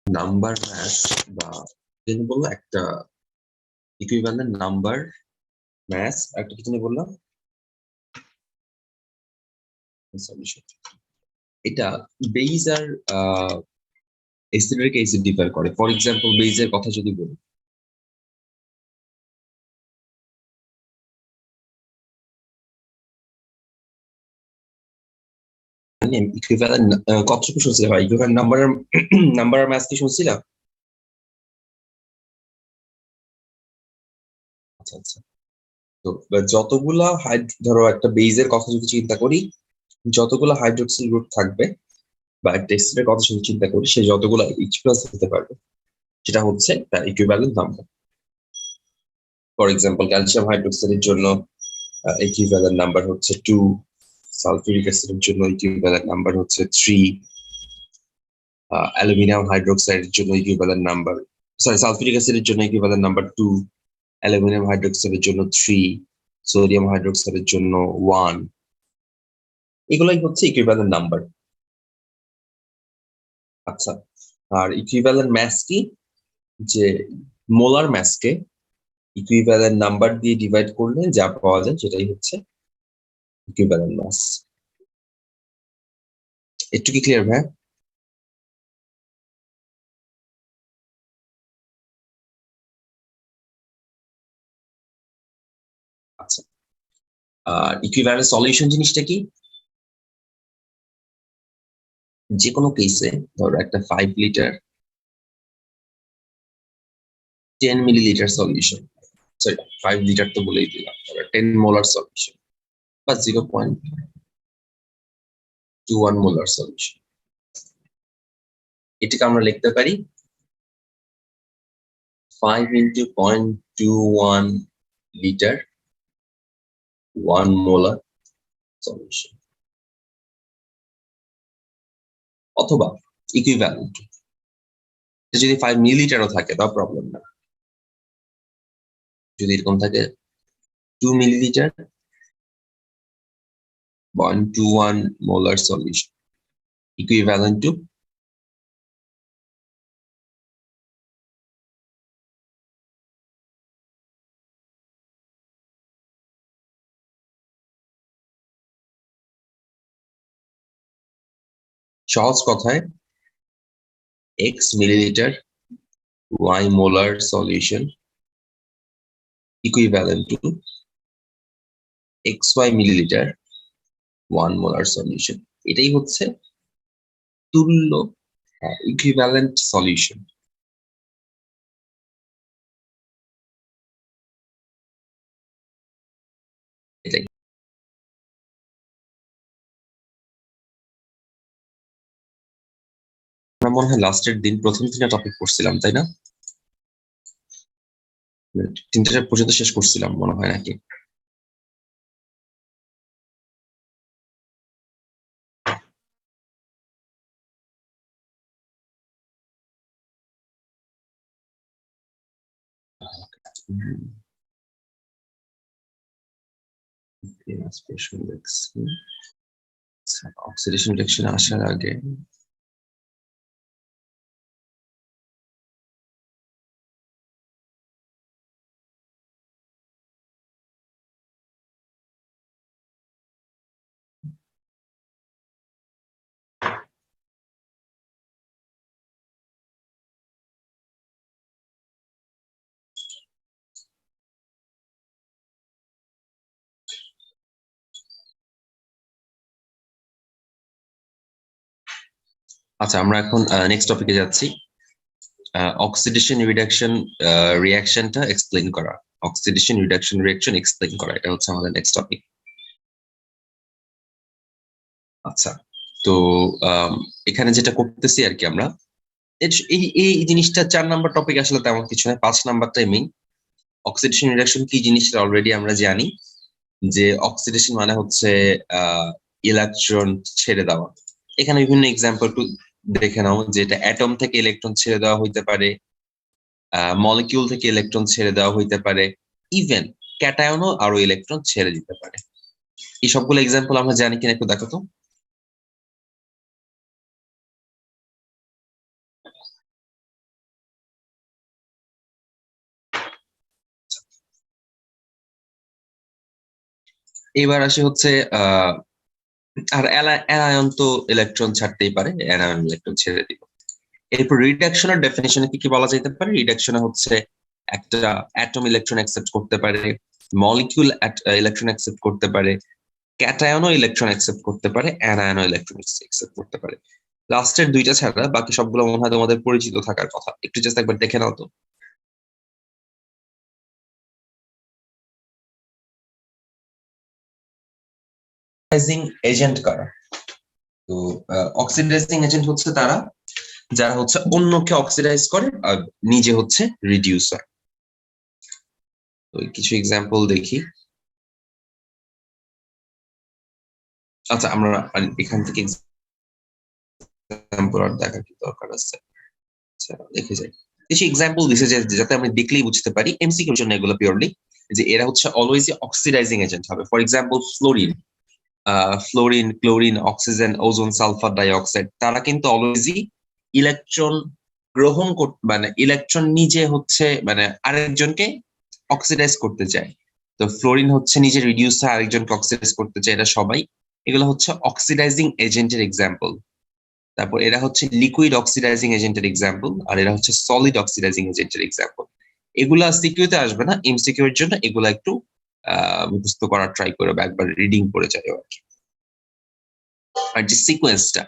Number match বা যেটা বললো একটা ইকুইভ্যালেন্ট নাম্বার ম্যাচ একটা কি জানি বললাম সলিউশন। এটা বেইজ আর এসিডের কেসে ডিফার করে। ফর এক্সাম্পল বেইজের কথা যদি বলি, ইকুইভ্যালেন্ট কতটুকু শুনছিলাম ভাই? ইকুইভ্যালেন্ট নাম্বার ম্যাচ কি শুনছিলাম? আচ্ছা আচ্ছা। তো যতগুলা ধরো একটা বেইজের কথা যদি চিন্তা করি, যতগুলো হাইড্রোক্সিল গ্রুপ থাকবে বা একটা এসিডের কথা যদি চিন্তা করি, সে যতগুলো এইচ প্লাস হতে পারবে সেটা হচ্ছে তার equivalent number. For example calcium হাইড্রোক্সাইডের জন্য ইকুইভ্যালেন্ট নাম্বার হচ্ছে 2, সালফিউরিক অ্যাসিডের জন্য ইকুইভ্যালেন্ট নাম্বার হচ্ছে 3, অ্যালুমিনিয়াম হাইড্রোক্সাইডের জন্য ইকুইভ্যালেন্ট নাম্বার, সরি সালফিউরিক অ্যাসিডের জন্য ইকুইভ্যালেন্ট নাম্বার 2, অ্যালুমিনিয়াম হাইড্রোক্সাইডের জন্য 3, সোডিয়াম হাইড্রোক্সাইডের জন্য 1। এগুলাই হচ্ছে ইকুইভ্যালেন্ট নাম্বার। আচ্ছা, আর ইকুইভ্যালেন্ট ম্যাস কি? যে মোলার ম্যাসকে ইকুইভ্যালেন্ট নাম্বার দিয়ে ডিভাইড করলে যা পাওয়া যায় সেটাই হচ্ছে ইকুইভ্যালেন্ট মাস। একটু কি ক্লিয়ার ভাই? আচ্ছা, আর ইকুইভ্যালেন্ট সলিউশন জিনিসটা কি? যে কোনো কেসে ধরো একটা 5 litre 10 millilitre solution, sorry 5 litre তো বলেই দিলাম, 10 মোলার সলিউশন বা 0.21 মোলার সলিউশন, এটাকে আমরা লিখতে পারি 5 ইন্টু 0.21 লিটার 1 মোলার সলিউশন, অথবা ইকুইভ্যালেন্ট যদি 5 মিলিলিটারও থাকে তাও প্রবলেম না। যদি এরকম থাকে 2 millilitre 0.21 molar solution equivalent to সহজ কথায় x millilitre y molar solution equivalent to xy millilitre 1 molar solution। এটাই হচ্ছে তুল্য ইকুইভ্যালেন্ট সলিউশন। এটাই আমরা মনে হয় লাস্টের দিন প্রথম 3টা টপিক পড়ছিলাম, তাই না? 3টা পর্যন্ত শেষ করছিলাম মনে হয় নাকি? অক্সিডেশন রিঅ্যাকশনে আসার আগে আচ্ছা, আমরা এখন নেক্সট টপিকে যাচ্ছি। অক্সিডেশন রিয়াকশনটা এক্সপ্লেইন করা, অক্সিডেশন রিডাকশন রিয়াকশন এক্সপ্লেইন করা, এটা হচ্ছে আমাদের নেক্সট টপিক। আচ্ছা, তো এখানে যেটা করতেছি আর কি আমরা এই এই জিনিসটা 4 নাম্বার টপিক আসলে তেমন কিছু নয়, 5 নাম্বারটাই মেইন। অক্সিডেশন রিডাকশন কি জিনিসটা অলরেডি আমরা জানি, যে অক্সিডেশন মানে হচ্ছে ইলেকট্রন ছেড়ে দেওয়া। এখানে বিভিন্ন এক্সাম্পল দেখে নাও, যেটা অ্যাটম থেকে ইলেকট্রন ছেড়ে দেওয়া হইতে পারে, মলিকিউল থেকে ইলেকট্রন ছেড়ে দেওয়া হইতে পারে, ইভেন ক্যাটায়নও আরো ইলেকট্রন ছেড়ে দিতে পারে। এই সবগুলো এক্সাম্পল আমরা জানি কিনা একটু দেখো তো। এবার আসি হচ্ছে আর অ্যানায়ন তো ইলেকট্রন ছাড়তেই পারে, অ্যানায়ন ইলেকট্রন ছেড়ে দিব। এরপর রিডাকশনের ডেফিনেশনে কি কি বলা যেতে পারে? রিডাকশনে হচ্ছে একটা অ্যাটম ইলেকট্রন অ্যাকসেপ্ট করতে পারে, মলিকিউল ইলেকট্রন অ্যাকসেপ্ট করতে পারে, ক্যাটায়নও ইলেকট্রন অ্যাকসেপ্ট করতে পারে, অ্যানায়নও ইলেকট্রন অ্যাকসেপ্ট করতে পারে। লাস্টের দুইটা ছাড়া বাকি সবগুলো মনে হয় তোমাদের পরিচিত থাকার কথা, একটু জাস্ট একবার দেখে নাও তো। অক্সিডাইজিং এজেন্ট কারা? তো অক্সিডাইজিং এজেন্ট হচ্ছে তারা যারা হচ্ছে অন্যকে অক্সিডাইজ করে আর নিজে হচ্ছে রিডিউস হয়। তো কিছু এক্সাম্পল দেখি। আচ্ছা, আমরা এখান থেকে এক্সাম্পল আর দেখা কি দরকার আছে? আচ্ছা, দেখে যাই। কিছু এক্সাম্পল দিছে যে যাতে আমরা দেখলেই বুঝতে পারি। এমসিকিউর জন্য এগুলো পিওরলি যে এরা হচ্ছে অলওয়েজ অক্সিডাইজিং এজেন্ট হবে। For example fluorine, fluorine, chlorine, oxygen, ozone, sulphur dioxide, তারা কিন্তু অলওয়েজই ইলেকট্রন গ্রহণ মানে ইলেকট্রন নিজে হচ্ছে মানে আরেকজনকে অক্সিডাইজ করতে চায়। তো ফ্লোরিন হচ্ছে নিজে রিডিউস হয় আরেকজনকে অক্সিডাইজ করতে চায়, এটা সবাই এগুলো হচ্ছে অক্সিডাইজিং এজেন্টের এক্সাম্পল। তারপর এরা হচ্ছে লিকুইড অক্সিডাইজিং এজেন্টের এক্সাম্পল, আর এরা হচ্ছে সলিড অক্সিডাইজিং এজেন্টের এক্সাম্পল। এগুলা সিকিউতে আসবে না, এমসিকিউ এর জন্য এগুলা একটু মুখস্থ করার ট্রাই করে বা একবার রিডিং করে যায় আর কি। আর যে সিকোয়েন্সটা,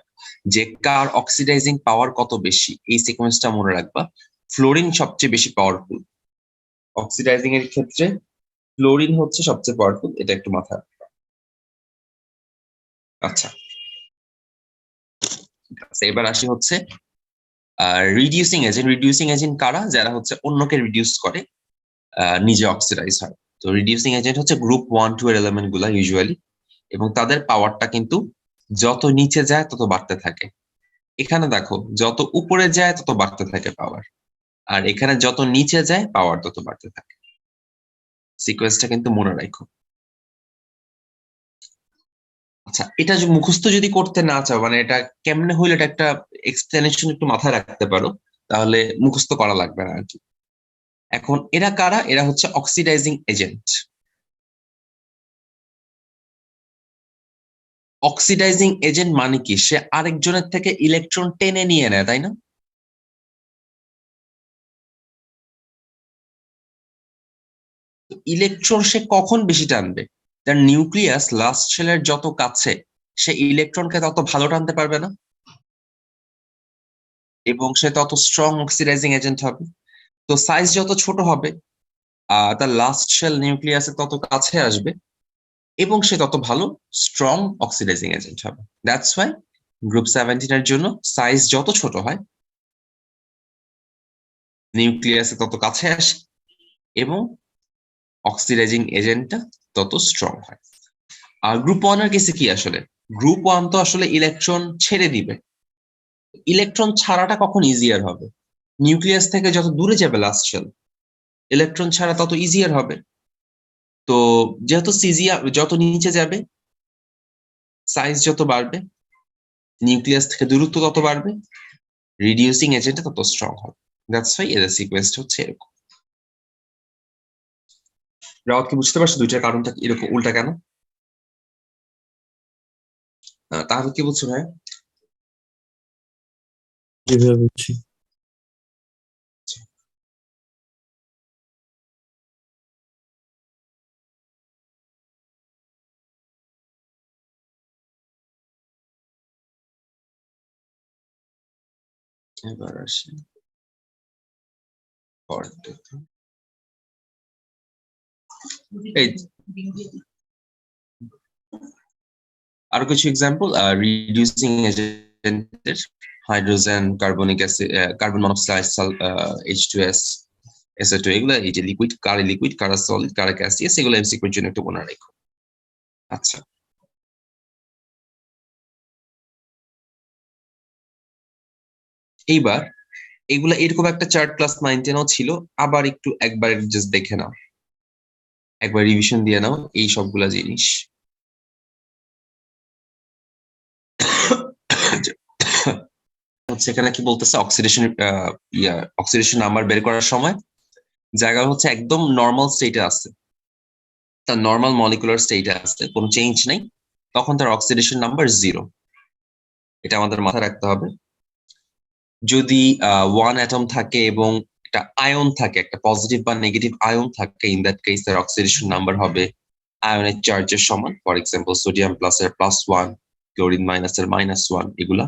যে কার অক্সিডাইজিং পাওয়ার কত বেশি, এই সিকোয়েন্সটা মনে রাখবা। ফ্লোরিন সবচেয়ে বেশি পাওয়ারফুল অক্সিডাইজিং এর ক্ষেত্রে, ফ্লোরিন হচ্ছে সবচেয়ে পাওয়ারফুল, এটা একটু মাথায় রাখবা। আচ্ছা, এবার আসি হচ্ছে রিডিউসিং এজেন্ট। রিডিউসিং এজেন্ট কারা? যারা হচ্ছে অন্যকে রিডিউস করে নিজে অক্সিডাইজ হয়। তো রিডিউসিং এজেন্ট হচ্ছে গ্রুপ 1, 2 এর এলিমেন্ট গুলা ইউজুয়ালি, এবং তাদের পাওয়ারটা কিন্তু যত নিচে যায় তত বাড়তে থাকে। এখানে দেখো যত উপরে যায় তত বাড়তে থাকে পাওয়ার, আর এখানে যত নিচে যায় পাওয়ার তত বাড়তে থাকে। সিকোয়েন্সটা কিন্তু মনে রাখো। আচ্ছা, এটা যে মুখস্থ যদি করতে না চাও, মানে এটা কেমনে হইলে এটা একটা এক্সপ্লেনেশন একটু মাথায় রাখতে পারো, তাহলে মুখস্থ করা লাগবে না আর কি। এখন এরা কারা? এরা হচ্ছে অক্সিডাইজিং এজেন্ট। অক্সিডাইজিং এজেন্ট মানে কি? সে আরেকজনের থেকে ইলেকট্রন টেনে নিয়ে নেয়, তাই না? ইলেকট্রন সে কখন বেশি টানবে? তার নিউক্লিয়াস লাস্ট শেলের যত কাছে, সে ইলেকট্রনকে তত ভালো টানতে পারবে না, এবং সে তত স্ট্রং অক্সিডাইজিং এজেন্ট হবে। তো সাইজ যত ছোট হবে, তার লাস্ট শেল নিউক্লিয়াসের তত কাছে আসবে, এবং সে তত ভালো স্ট্রং অক্সিডাইজিং এজেন্ট হবে। দ্যাটস ওয়াই গ্রুপ 17 এর জন্য সাইজ যত ছোট হয়, নিউক্লিয়াসে তত কাছে আসে, এবং অক্সিডাইজিং এজেন্টটা তত স্ট্রং হয়। আর গ্রুপ 1 এর কেসে কি আসলে? গ্রুপ 1 তো আসলে ইলেকট্রন ছেড়ে দিবে। ইলেকট্রন ছাড়াটা কখন ইজিয়ার হবে? নিউক্লিয়াস থেকে যত দূরে যাবে লাস্ট শেল, ইলেকট্রন ছাড়া তত ইজিয়ার হবে। তো যেহেতু সিজিয়া যত নিচে যাবে, সাইজ যত বাড়বে, নিউক্লিয়াস থেকে দূরত্ব তত বাড়বে, রিডিউসিং এজেন্টটা তত স্ট্রং হবে। দ্যাটস ওয়াই এর সিকোয়েন্সটা হচ্ছে এরকম। রাওয়াত কি বুঝতে পারছো দুইটার কারণটা এরকম উল্টা কেন? তাহলে কি বুঝছো ভাই? যেভাবে বুঝছি। এবার আসি পরেরটাতে। এই আরো কিছু এক্সাম্পল রিডিউসিং এজেন্টের: hydrogen, carbonic acid, carbon monoxide, H2S, SO2, এগুলো এই যে লিকুইড, কারা সলিড, কারা গ্যাসিয়াস, এগুলো এমসিকিউর জন্য একটু মনে রাখো। আচ্ছা, এইবার এগুলা এরকম একটা চার্ট ক্লাস 9-10 ছিল, আবার একটু একবার জাস্ট দেখে নাও, একবার রিভিশন দিয়ে নাও এই সবগুলা জিনিস। হচ্ছে এখানে কি বলতেছে, অক্সিডেশন অক্সিডেশন নাম্বার বের করার সময় জায়গা হচ্ছে একদম নর্মাল স্টেটে আছে, তার নর্মাল মলিকুলার স্টেটে আছে, কোনো চেঞ্জ নেই, তখন তার অক্সিডেশন নাম্বার 0। এটা আমাদের মাথায় রাখতে হবে। যদি 1 অ্যাটম থাকে এবং একটা আয়ন থাকে, একটা পজিটিভ বা নেগেটিভ আয়ন থাকে, ইন দ্যাট কেস তার অক্সিডেশন নাম্বার হবে আয়নের চার্জের সমান। ফর এক্সাম্পল সোডিয়াম প্লাসের +1, ক্লোরিন মাইনাসের -1, এগুলা।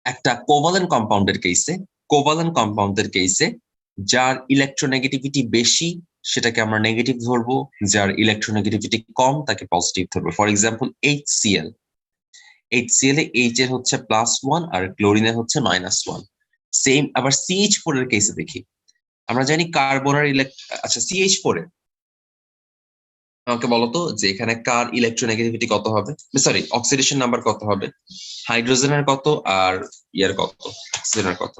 একটা কোভালেন্ট কম্পাউন্ডের কেসে যার ইলেকট্রোনেগেটিভিটি বেশি সেটাকে আমরা নেগেটিভ ধরবো, যার ইলেকট্রোনেগেটিভিটি কম তাকে পজিটিভ ধরবো। For example HCl A H এর হচ্ছে +1 আর ক্লোরিনের হচ্ছে -1। সেম আবার CH4 এর কেসে দেখি, আমরা জানি কার্বনের আচ্ছা CH4 এ আমাকে বলতো যে এখানে কার ইলেকট্রোনেগেটিভিটি কত হবে, সরি অক্সিডেশন নাম্বার কত হবে, হাইড্রোজেনের কত আর ইয়ার কত, অক্সিজেনের কত?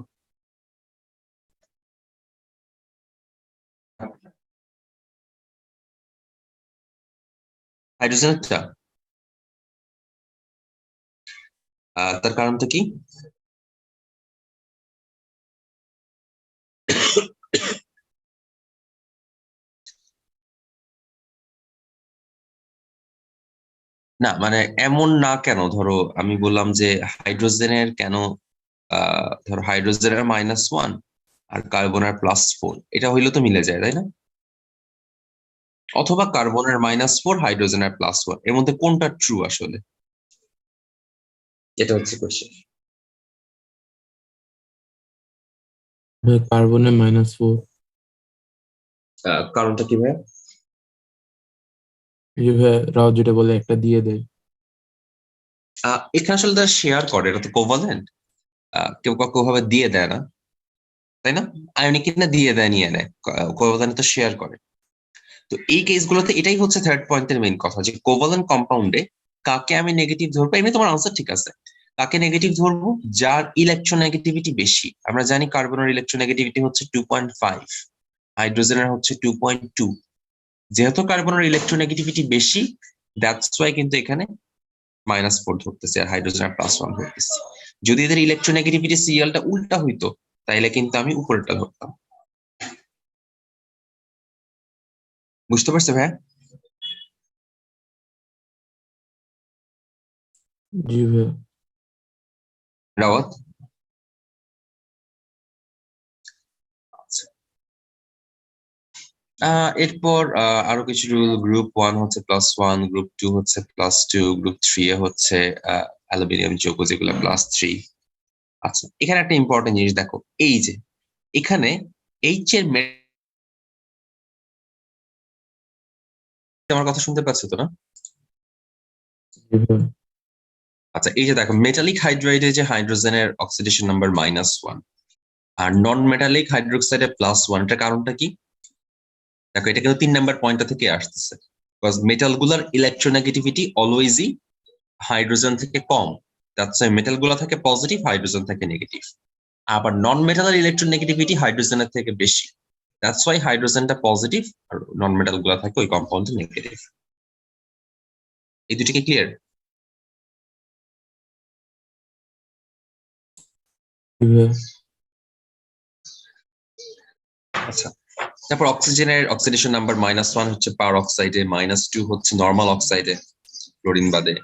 হাইড্রোজেনেরটা তার কারণটা কি? না মানে এমন না কেন, ধরো আমি বললাম যে হাইড্রোজেনের কেন, ধরো হাইড্রোজেনের -1 আর কার্বনের +4, এটা হইলে তো মিলে যায়, তাই না? অথবা কার্বনের -4 হাইড্রোজেনের +1, এর মধ্যে কোনটা ট্রু আসলে, এটা হচ্ছে কোশ্চেন। কার্বনের -4। কারণটা কি ভাই? এই যে ভাই রাও যেটা বলে একটা দিয়ে দেয়। এখানে আসলে তারা শেয়ার করে, এটা তো কোভালেন্ট, কেউ কাউকে ভাবে দিয়ে দেয় না, তাই না? আয়নিক না দিয়ে দেয়, নিয়ে নেয়, কোভালেন্ট তো শেয়ার করে। তো এই কেসগুলোতে এটাই হচ্ছে থার্ড পয়েন্টের মেইন কথা, যে কোভালেন্ট কম্পাউন্ডে কাকে আমি নেগেটিভ ধরবো, এমনি তোমার আনসার ঠিক আছে, কাকে নেগেটিভ ধরবো, যার ইলেকট্রোনেগেটিভিটি বেশি। আমরা জানি কার্বনের ইলেকট্রোনেগেটিভিটি হচ্ছে 2.5, হাইড্রোজেনের হচ্ছে 2.2। যেহেতু কার্বনের ইলেকট্রোনেগেটিভিটি বেশি, দ্যাটস ওয়াই কিন্তু এখানে -4 ধরতেছে আর হাইড্রোজেনের +1 ধরতেছে। যদি এদের ইলেকট্রোনেগেটিভিটি সিরিয়ালটা উল্টা হইতো তাইলে কিন্তু আমি উপরেরটা ধরতাম। বুঝতে পারছো ভাই? জি ভাই। রাওয়াত? আচ্ছা। এরপর আরো কিছু রুল, গ্রুপ 1 হচ্ছে +1, গ্রুপ 2 হচ্ছে +2, গ্রুপ 3 এ হচ্ছে অ্যালুমিনিয়াম যৌগ যেগুলো +3। আচ্ছা, এখানে একটা ইম্পর্টেন্ট জিনিস দেখো, এই যে এখানে এইচ এর আমার কথা শুনতে পাচ্ছ তো না? জি ভাই। আচ্ছা, এই যে দেখো মেটালিক হাইড্রাইডে যে হাইড্রোজেনের অক্সিডেশন নাম্বার -1 আর নন মেটালিক হাইড্রোক্সাইডে +1, এটার কারণটা কি? দেখো এটা কিন্তু 3 নাম্বার পয়েন্টটা থেকে আসতেছে, বিকজ মেটাল গুলার ইলেকট্রোনেগেটিভিটি অলওয়েজই হাইড্রোজেন থেকে কম। দ্যাটস ওয়াই মেটাল গুলা থাকে পজিটিভ, হাইড্রোজেন থাকে নেগেটিভ। আবার নন মেটালের ইলেকট্রোনেগেটিভিটি হাইড্রোজেনের থেকে বেশি, দ্যাটস ওয়াই হাইড্রোজেনটা পজিটিভ আর নন মেটাল গুলা থাকে ওই কম্পাউন্ডে নেগেটিভ। এই দুটি কি ক্লিয়ার? জি ভাই। আচ্ছা, তারপর অক্সিজেনের অক্সিডেশন নাম্বার -1 হচ্ছে পাওয়ার অক্সাইডে, -2 হচ্ছে নর্মাল অক্সাইডে ক্লোরিন বাদে,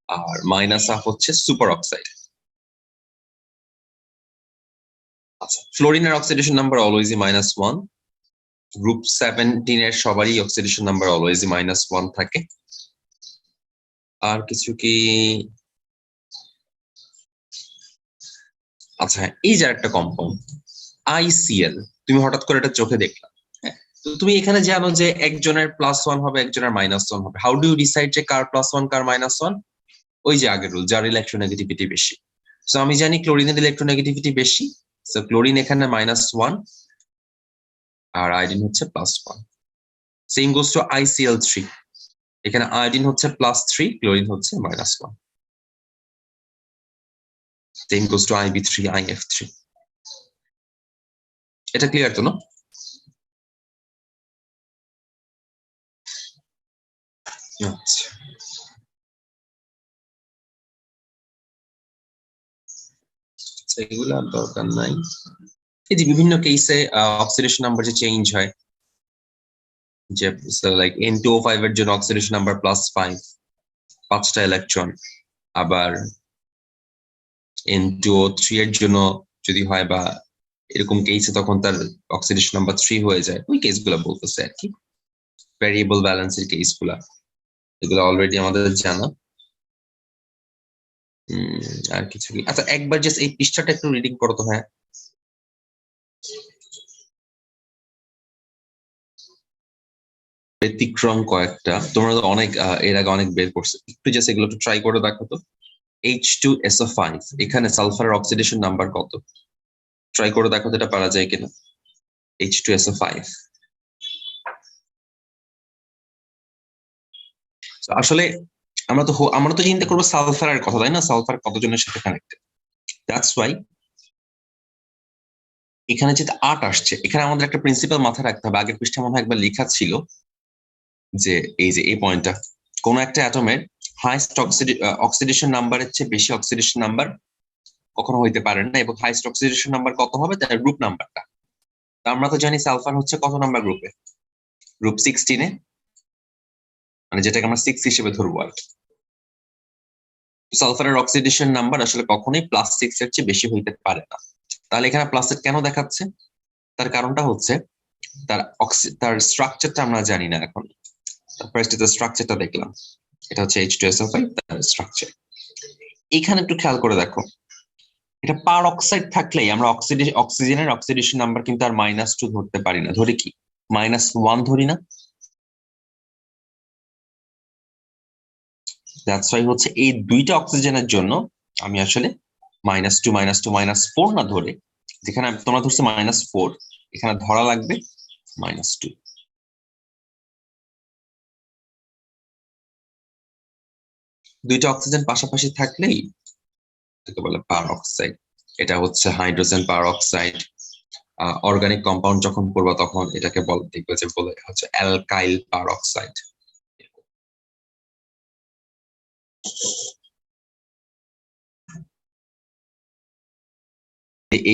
আর -1/2 হচ্ছে সুপার অক্সাইড। আচ্ছা, ফ্লোরিনের অক্সিডেশন নাম্বার অলওয়েজই -1, গ্রুপ 17 এর সবারই অক্সিডেশন নাম্বার অলওয়েজই -1 থাকে। আর কিছু কি? আচ্ছা হ্যাঁ, এই যে একটা কম্পাউন্ড ICl, তুমি হঠাৎ করে এটা চোখে দেখলা, হ্যাঁ, তো তুমি এখানে জানো যে একজনের +1 হবে, একজনের -1 হবে। হাউ ডু ইউ ডিসাইড যে কার +1 কার -1? ওই যে আগের রুল, যার ইলেকট্রোনেগেটিভিটি বেশি। সো আমি জানি ক্লোরিনের ইলেকট্রোনেগেটিভিটি বেশি, সো ক্লোরিন এখানে -1 আর আয়োডিন হচ্ছে +1। সেম গোস টু ICl3, এখানে আয়োডিন হচ্ছে +3, ক্লোরিন হচ্ছে -1। Same goes to IB3, IF3। এটা ক্লিয়ার তো না? আচ্ছা, এগুলো আর দরকার নাই। এই যে বিভিন্ন কেসে অক্সিডেশন নাম্বার যে চেঞ্জ হয়, যে লাইক N2O5 এর জন্য অক্সিডেশন নাম্বার +5, 5টা ইলেকট্রন। আবার N2O3 এর জন্য যদি হয় বা এরকম কেসে তখন তার অক্সিডেশন নাম্বার 3 হয়ে যায়। ওই কেসগুলো বলতেছে আর কি, ভ্যারিয়েবল ব্যালেন্সের কেসগুলা, এগুলো অলরেডি আমাদের জানা। আর কিছু কি? আচ্ছা, একবার জাস্ট এই পৃষ্ঠাটা একটু রিডিং করো তো। হ্যাঁ, ব্যতিক্রম কয়েকটা তোমরা তো অনেক এর আগে অনেক বের করছে, একটু জাস্ট এগুলো একটু ট্রাই করে দেখো তো। H2SO5, এখানে সালফারের অক্সিডেশন নাম্বার কত? ট্রাই করে দেখো তো এটা পারা যায় কিনা। H2SO5 আসলে আমরা তো চিন্তা করবো সালফারের কথা, তাই না? সালফার কতজনের সাথে কানেক্টেড, দ্যাটস ওয়াই এখানে যেটা 8 আসছে, এখানে আমাদের একটা প্রিন্সিপাল মাথায় রাখতে হবে। আগের পৃষ্ঠা মনে হয় একবার লেখা ছিল যে এই যে এই পয়েন্টটা, কোন একটা অ্যাটমের হাইস্ট অক্সিডেশন নাম্বারের চেয়ে বেশি অক্সিডেশন নাম্বার কখনো হইতে পারে না, এবং হাইস্ট অক্সিডেশন নাম্বার কত হবে তার গ্রুপ নাম্বারটা। আমরা তো জানি সালফার হচ্ছে কত নাম্বার গ্রুপে, গ্রুপ 16-এ, মানে যেটাকে আমরা 6 হিসেবে ধরবো আর কি। সালফারের অক্সিডেশন নাম্বার আসলে কখনোই +6 এর চেয়ে বেশি হইতে পারে না। তাহলে এখানে +8 কেন দেখাচ্ছে? তার কারণটা হচ্ছে তার স্ট্রাকচারটা আমরা জানি না এখন। ফার্স্ট এটা স্ট্রাকচারটা দেখলাম, এটা হচ্ছে H2SO5 তার স্ট্রাকচার। এখানে একটু খেয়াল করে দেখো, এটা পার অক্সাইড থাকলেই আমরা অক্সিজেনের অক্সিডেশন নাম্বার কিন্তু আর -2 ধরতে পারি না, ধরি কি -1 ধরি না। দ্যাটস ওয়াই হচ্ছে এই দুইটা অক্সিজেনের জন্য আমি আসলে -2 -4 না ধরে, যেখানে তোমরা ধরছো -4, এখানে ধরা লাগবে -2। দুইটা অক্সিজেন পাশাপাশি থাকলেই এটাকে বলে পার অক্সাইড। এটা হচ্ছে হাইড্রোজেন পার অক্সাইড। অর্গানিক কম্পাউন্ড যখন পড়বা তখন এটাকে দেখবে যে বলে হচ্ছে অ্যালকাইল পার অক্সাইড।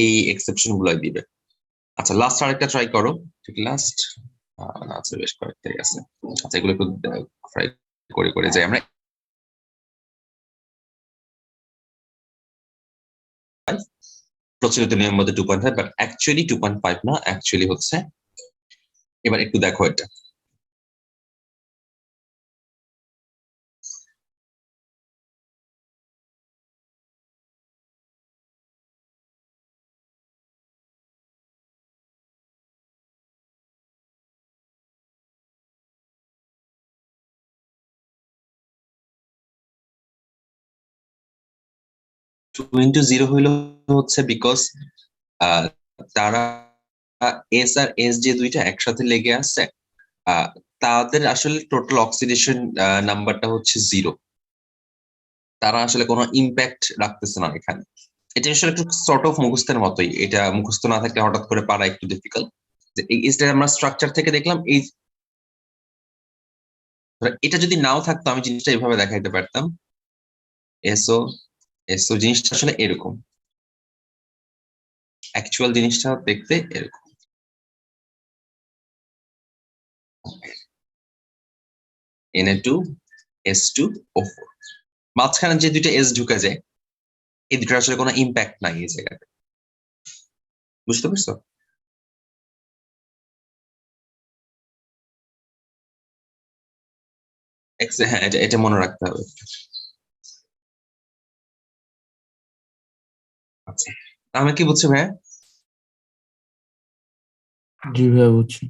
এই এক্সেপশন গুলাই দিবে। আচ্ছা, লাস্ট আরেকটা ট্রাই করো। ঠিক, লাস্ট আচ্ছা, বেশ কয়েকটাই আছে। আচ্ছা, এগুলো একটু ট্রাই করে করে যাই আমরা। প্রচলিত নিয়ম মধ্যে 2.5, বাট অ্যাকচুয়ালি 2.5 না, অ্যাকচুয়ালি হচ্ছে, এবার একটু দেখো এটা। টু ইন্টু জিরো হইলো হচ্ছে বিকজ তারা এস আর এস যে দুইটা একসাথে লেগে আছে, তাদের আসলে টোটাল অক্সিডেশন নাম্বারটা হচ্ছে 0। তারা আসলে কোনো ইম্প্যাক্ট রাখতেছে না এখানে। এটা আসলে একটু সর্ট অফ মুখস্থের মতোই, এটা মুখস্থ না থাকলে হঠাৎ করে পারা একটু ডিফিকাল্ট। যে এইটা আমরা স্ট্রাকচার থেকে দেখলাম, এই এটা যদি নাও থাকতো আমি জিনিসটা এইভাবে দেখাইতে পারতাম। এসও এসও জিনিসটা আসলে এরকম, অ্যাকচুয়াল জিনিসটা দেখতে এরকম। Na2S2O4, মাঝখানে যে দুইটা এস ঢুকে যায়, এই দুটো আসলে কোনো ইম্প্যাক্ট নাই এই জায়গাতে। বুঝতে পারছো? হ্যাঁ, এটা এটা মনে রাখতে হবে। আচ্ছা, আমি কি বুঝছি ভাইয়া? জি ভাইয়া বুঝছি।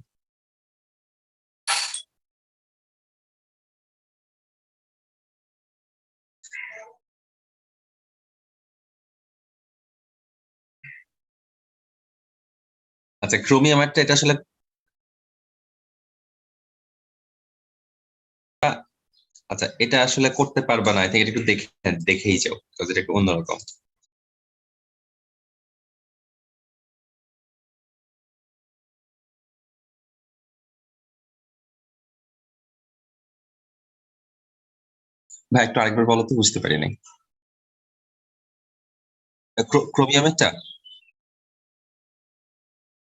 আচ্ছা, ক্রোমিয়ামটা এটা আসলে আচ্ছা, এটা আসলে করতে পারবা না। আই থিঙ্ক এটা একটু দেখেই যাও, বিকজ এটা একটু অন্যরকম। ভাই একটু আরেকবার বলো তো, বুঝতে পারি নাই। ক্রোমিয়ামেরটা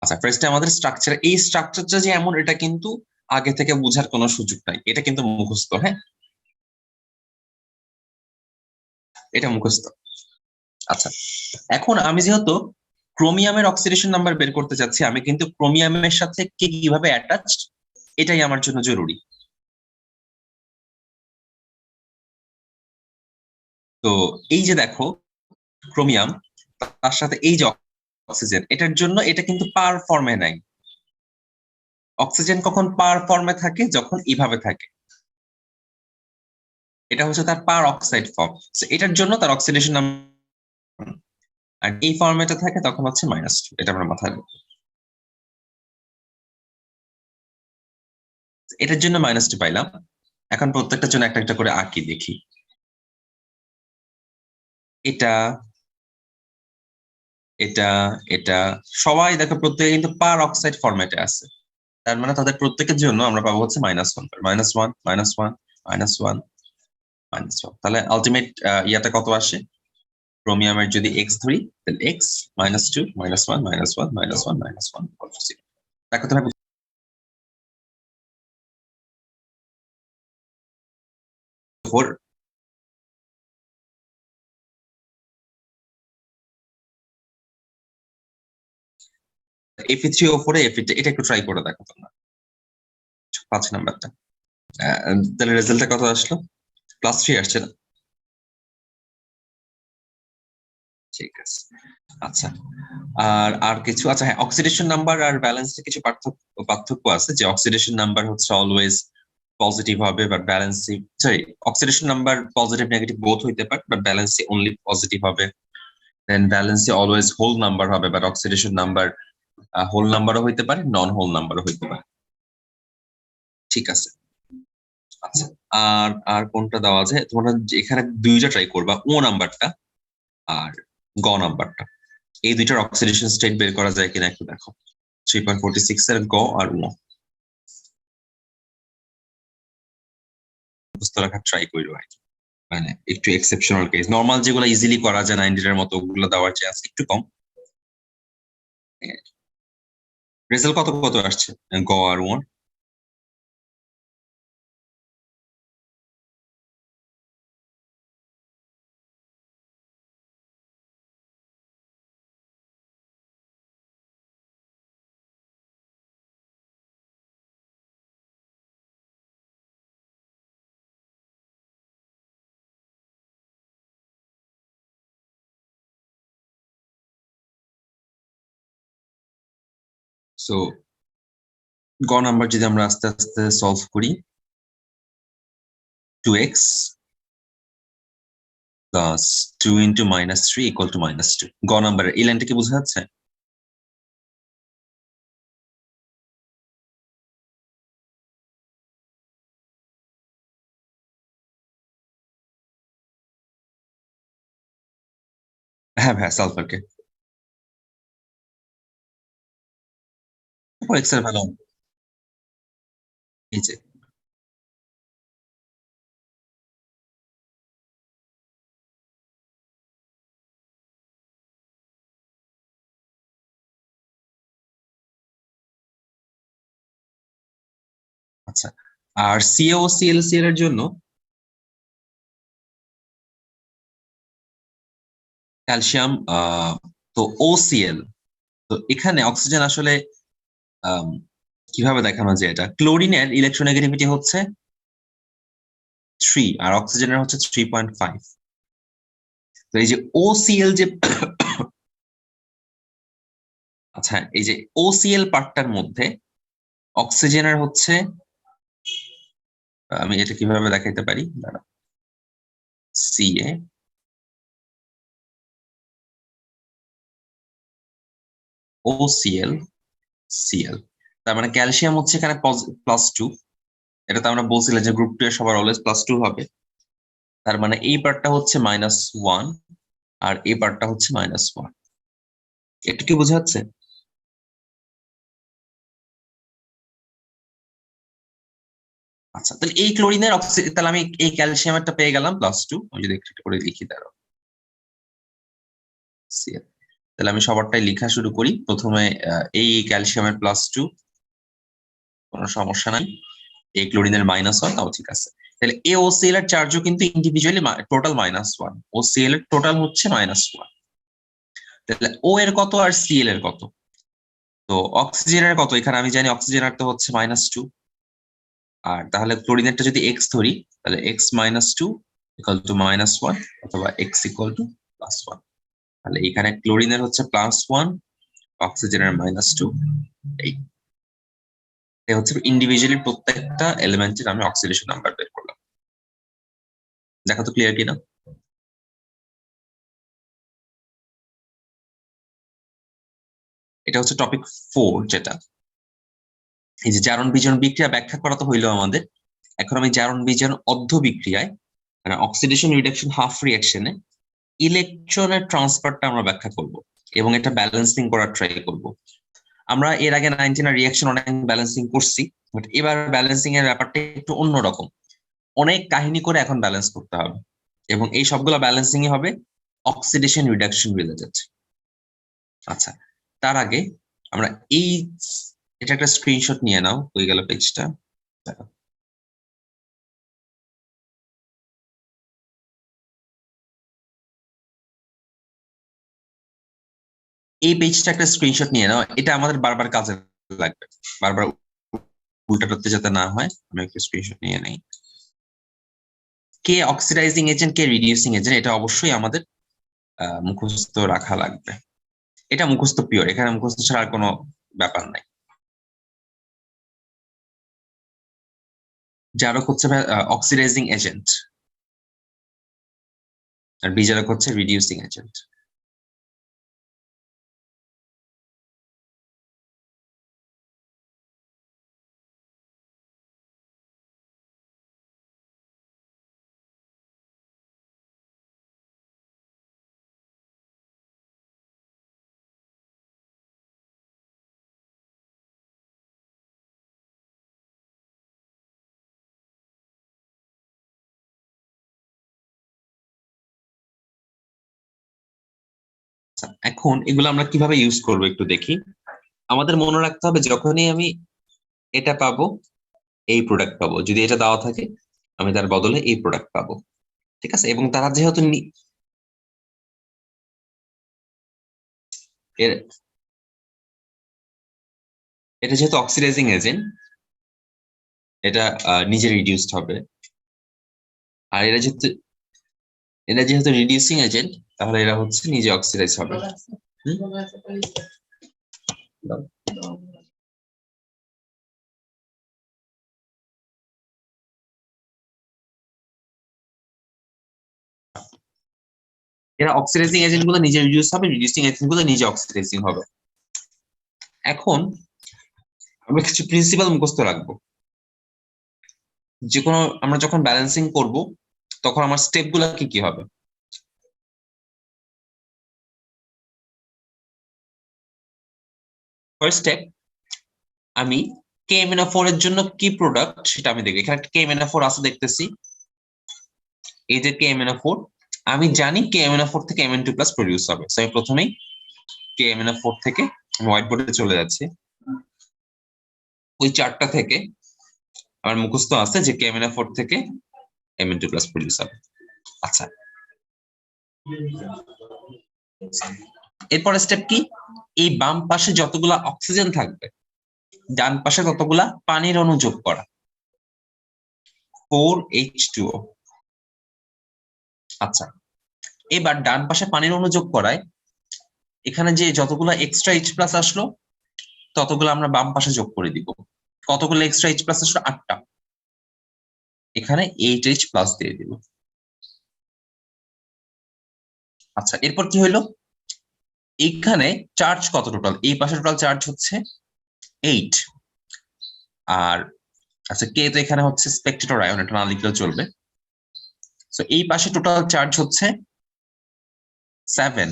আচ্ছা, ফার্স্টে আমাদের স্ট্রাকচার, এই স্ট্রাকচারটা যে এমন, এটা কিন্তু আগে থেকে বোঝার কোনো সুযোগ নাই, এটা কিন্তু মুখস্থ। হ্যাঁ, এটা মুখস্থ। আচ্ছা, এখন আমি যেহেতু ক্রোমিয়ামের অক্সিডেশন নাম্বার বের করতে চাচ্ছি, আমি কিন্তু ক্রোমিয়ামের সাথে কে কিভাবে অ্যাটাচড এটাই আমার জন্য জরুরি। তো এই যে দেখো ক্রোমিয়াম, তার সাথে এই যে অক্সিজেন, এটার জন্য এটা কিন্তু পার ফর্মে নাই। অক্সিজেন কখন পার ফর্মে থাকে? যখন এইভাবে থাকে, এটা হচ্ছে তার পার অক্সাইড ফর্ম। এটার জন্য তার অক্সিডেশন নাম্বার, আর এই ফর্মেটে থাকে তখন হচ্ছে -2। এটা আমরা মাথায় রাখবো। এটার জন্য -2 পাইলাম। এখন প্রত্যেকটার জন্য একটা একটা করে আঁকি, দেখি। এটা, এটা, এটা সবাই দেখো প্রত্যেকে কিন্তু পার অক্সাইড ফরম্যাটে আছে। তার মানে তাদের প্রত্যেকের জন্য আমরা পাবো হচ্ছে -1, -1, -1, -1, -1। তাহলে আলটিমেট ইয়াটা কত আসে? ক্রোমিয়ামের যদি এক্স ধরি, তাহলে এক্স -2, -1, -1, -1, -1 দেখো তুমি ফোর। Fe3O4 এ এটা একটু ট্রাই করে দেখো তোমরা, 5 নাম্বারটা। তাহলে রেজাল্টটা কত আসলো? +3 আসছে না? ঠিক আছে। আচ্ছা, আর আর কিছু? আচ্ছা হ্যাঁ, অক্সিডেশন নাম্বার আর ব্যালেন্সে কিছু পার্থক্য আছে, যে অক্সিডেশন নাম্বার হচ্ছে অলওয়েজ পজিটিভ হবে, but valency, sorry, oxidation number positive negative both হইতে পারে, বাট ব্যালেন্সি অনলি পজিটিভ হবে। Then valency always whole number হবে, বাট অক্সিডেশন নাম্বার হোল নাম্বারও হইতে পারে, নন হোল নাম্বারও হইতে পারে। ঠিক আছে। আচ্ছা, আর আর কোনটা দেওয়া আছে? তোমরা এখানে দুইটা ট্রাই করবা, ও নাম্বারটা আর গ নাম্বারটা। এই দুইটার অক্সিডেশন স্টেট বের করা যায় কিনা একটু দেখো। 3.46 এর গ আর ও মুখস্থ রাখা ট্রাই করবো আর কি। মানে একটু এক্সেপশনাল কেস, নর্মাল যেগুলো ইজিলি করা যায় 90 এর মতো, ওগুলো দেওয়ার চান্স একটু কম। রেজাল্ট কত কত আসছে গ আর ও? সো গ নাম্বার যদি আমরা আস্তে আস্তে সলভ করি, 2x plus 2 into -3 equal to -2। গ নাম্বারের এই লাইনটা কি বোঝা যাচ্ছে? হ্যাঁ হ্যাঁ, সালফারকে এক্স এর ভ্যালু এই যে। আচ্ছা, আর সিও সিএলসিএল এর জন্য ক্যালসিয়াম, তো ওসিএল। তো এখানে অক্সিজেন আসলে আম, কিভাবে দেখানো যায়? এটা ক্লোরিনের ইলেকট্রোনেগেটিভিটি হচ্ছে 3 আর অক্সিজেনের হচ্ছে 3.5। তো এই যে ওসিএল যে আচ্ছা, এই যে ওসিএল পার্টটার মধ্যে অক্সিজেনের হচ্ছে, আমি এটা কিভাবে দেখাইতে পারি? সিএ ওসিএল সিএল, তার মানে ক্যালসিয়াম হচ্ছে এখানে +2। এটা তো আমরা বলছিলাম যে গ্রুপ 2 এর সবার অলওয়েজ +2 হবে। তার মানে এই পার্টটা হচ্ছে -1 আর এই পার্টটা হচ্ছে -1। এটা কি বোঝা যাচ্ছে? আচ্ছা, তাহলে এই ক্লোরিনের তাহলে আমি এই ক্যালসিয়ামেরটা পেয়ে গেলাম +2। আমি যদি একটু করে লিখি, দাঁড়াও, Cl। তাহলে আমি সবারটাই লেখা শুরু করি। প্রথমে এই ক্যালসিয়ামের +2, কোনো সমস্যা নাই। এই ক্লোরিনের -1, তাও ঠিক আছে। তাহলে AOCl এর চার্জও কিন্তু ইন্ডিভিজুয়ালি টোটাল -1, OCl এর টোটাল হচ্ছে -1। তাহলে O এর কত আর Cl এর কত? তো অক্সিজেনের কত? এখানে আমি জানি অক্সিজেনের তো হচ্ছে -2, আর তাহলে ক্লোরিনেরটা যদি x ধরি, তাহলে x -2 = -1, অথবা x = +1। তাহলে এখানে ক্লোরিনের হচ্ছে +1, অক্সিজেনের -2। এই হচ্ছে ইন্ডিভিজুয়ালি প্রত্যেকটা এলিমেন্টের আমি অক্সিডেশন নাম্বার বের করলাম। দেখা তো ক্লিয়ার কিনা? এটা হচ্ছে টপিক 4, যেটা এই যে জারণ বিজারণ বিক্রিয়া ব্যাখ্যা করা তো হইলো আমাদের। এখন আমি জারণ বিজারণ অর্ধ বিক্রিয়ায়, মানে অক্সিডেশন রিডাকশন হাফ রিঅ্যাকশনে ইলেকট্রনের ট্রান্সফারটা আমরা ব্যাখ্যা করব এবং এটা ব্যালেন্সিং করার ট্রাই করব। আমরা এর আগে 19 রিঅ্যাকশন অনেক ব্যালেন্সিং করছি, বাট এবার ব্যালেন্সিং এর ব্যাপারটা একটু অন্যরকম। অনেক কাহিনী করে এখন ব্যালেন্স করতে হবে, এবং এই সবগুলো ব্যালেন্সিংই হবে অক্সিডেশন রিডাকশন রিলেটেড। আচ্ছা, তার আগে আমরা এটা একটা স্ক্রিনশট নিয়ে নাও। হয়ে গেল পেজটা, দেখো। এই পেজটা একটা স্ক্রিনশট নিয়ে নাও, এটা আমাদের বারবার কাজে লাগবে, বারবার উল্টাতে যাতে না হয়। আমি একটা স্ক্রিনশট নিয়ে নেই। কে অক্সিডাইজিং এজেন্ট, কে রিডিউসিং এজেন্ট, এটা অবশ্যই আমাদের মুখস্থ রাখা লাগবে। এটা মুখস্থ পিওর, এখানে মুখস্থ ছাড়া আর কোনো ব্যাপার নাই। জারক হচ্ছে অক্সিডাইজিং এজেন্ট, আর বিজারক হচ্ছে রিডিউসিং এজেন্ট। এখন এগুলো আমরা কিভাবে ইউজ করবো একটু দেখি। আমাদের মনে রাখতে হবে, যখনই আমি এটা পাবো, এই প্রোডাক্ট পাবো, যদি এটা দেওয়া থাকে আমি তার বদলে এই প্রোডাক্ট পাবো, ঠিক আছে। এবং তারা যেহেতু এটা যেহেতু অক্সিডাইজিং এজেন্ট, এটা নিজে রিডিউসড হবে। আর এটা যেহেতু রিডিউসিং এজেন্ট, তাহলে এরা হচ্ছে নিজে অক্সিডাইজ হবে। এরা অক্সিডাইজিং এজেন্ট গুলো নিজে রিডিউস হবে, রিডিউসিং এজেন্ট গুলো নিজে অক্সিডাইজিং হবে। এখন আমরা কিছু প্রিন্সিপাল মুখস্থ রাখবো। যে কোনো আমরা যখন ব্যালেন্সিং করব, তখন আমার স্টেপ গুলা কি কি হবে। ফার্স্ট স্টেপ, আমি KMnO4 এর জন্য কি প্রোডাক্ট সেটা আমি দেখি। এখানে একটা KMnO4 আছে দেখতেছি, এই যে KMnO4, আমি জানি KMnO4 থেকে Mn2+ প্রডিউস হবে। সো আমি প্রথমেই KMnO4 থেকে হোয়াইট বোর্ডে চলে যাচ্ছি। ওই চারটা থেকে আমার মুখস্থ আছে যে KMnO4 থেকে Mn2+ প্রডিউস হবে। আচ্ছা, এরপরে স্টেপ কি, এই বাম পাশে যতগুলা অক্সিজেন থাকবে, ডান পাশে ততগুলা পানির অণু যোগ করা, 4H2O। আচ্ছা, এবার ডান পাশে পানির অণু যোগ করায় এখানে যে যতগুলা এক্সট্রা H+ আসলো, ততগুলো আমরা বাম পাশে যোগ করে দিব। কতগুলো এক্সট্রা H+ আসলো? 8টা। এখানে 8H+ দিয়ে দিব। আচ্ছা, এরপর কি হইলো, এইখানে চার্জ কত টোটাল? এই পাশে টোটাল চার্জ হচ্ছে 8। আর আচ্ছা, কে তো এখানে হচ্ছে স্পেকটেটর আয়ন, এটা না লিখলেও চলবে। সো এই পাশে টোটাল চার্জ হচ্ছে 7,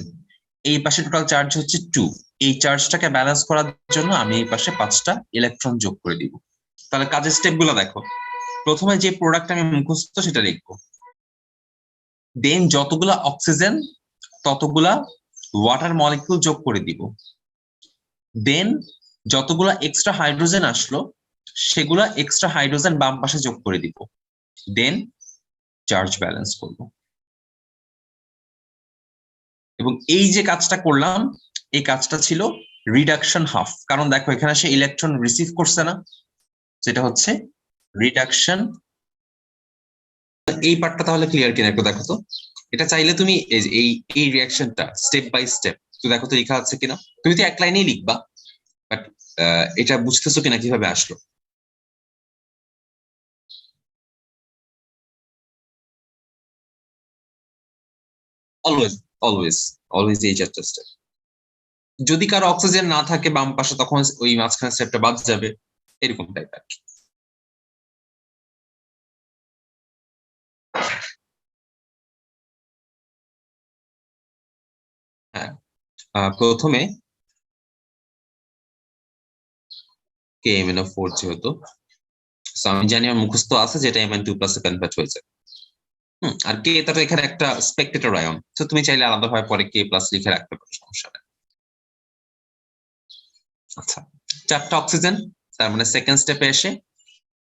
এই পাশে টোটাল চার্জ হচ্ছে 2। এই চার্জটাকে ব্যালেন্স করার জন্য আমি এই পাশে 5টা ইলেকট্রন যোগ করে দিব। তাহলে কাজের স্টেপ গুলো দেখো। প্রথমে যে প্রোডাক্ট আমি মুখস্থ সেটা লিখবো, দেন যতগুলা অক্সিজেন ততগুলা ওয়াটার মলিকিউল যোগ করে দিব, দেন যতগুলা এক্সট্রা হাইড্রোজেন আসলো সেগুলা এক্সট্রা হাইড্রোজেন বাম পাশে যোগ করে দিব, দেন চার্জ ব্যালেন্স করব। এবং এই যে কাজটা করলাম এই কাজটা ছিল রিডাকশন হাফ, কারণ দেখো এখানে সে ইলেকট্রন রিসিভ করছে না, যেটা হচ্ছে রিডাকশন। এই পার্টটা তাহলে ক্লিয়ার কিনা একটু দেখো তো। এটা চাইলে তুমি এই রিয়াকশনটা স্টেপ বাই স্টেপ তো দেখো তো লেখা আছে কিনা। তুমি তো এক লাইনেই লিখবা, বাট এটা বুঝতেছো কিনা কিভাবে আসলো। অলওয়েজ অলওয়েজ অলওয়েজ এই চারটা স্টেপ। যদি কারো অক্সিজেন না থাকে বাম পাশে তখন ওই মাঝখানে স্টেপটা বাদ যাবে, এরকম টাইপ আর কি। হ্যাঁ, প্রথমে KMnO4 যেহেতু আমি জানি আমার মুখস্থ আছে যেটা Mn2+ এ কনভার্ট হয়েছে। আর কে তো এখানে একটা স্পেকটেটর আয়ন, তো তুমি চাইলে আলাদাভাবে পরে K+ লিখে রাখতে পারো, সমস্যা নেই। আচ্ছা, 4টা অক্সিজেন, তার মানে সেকেন্ড স্টেপে এসে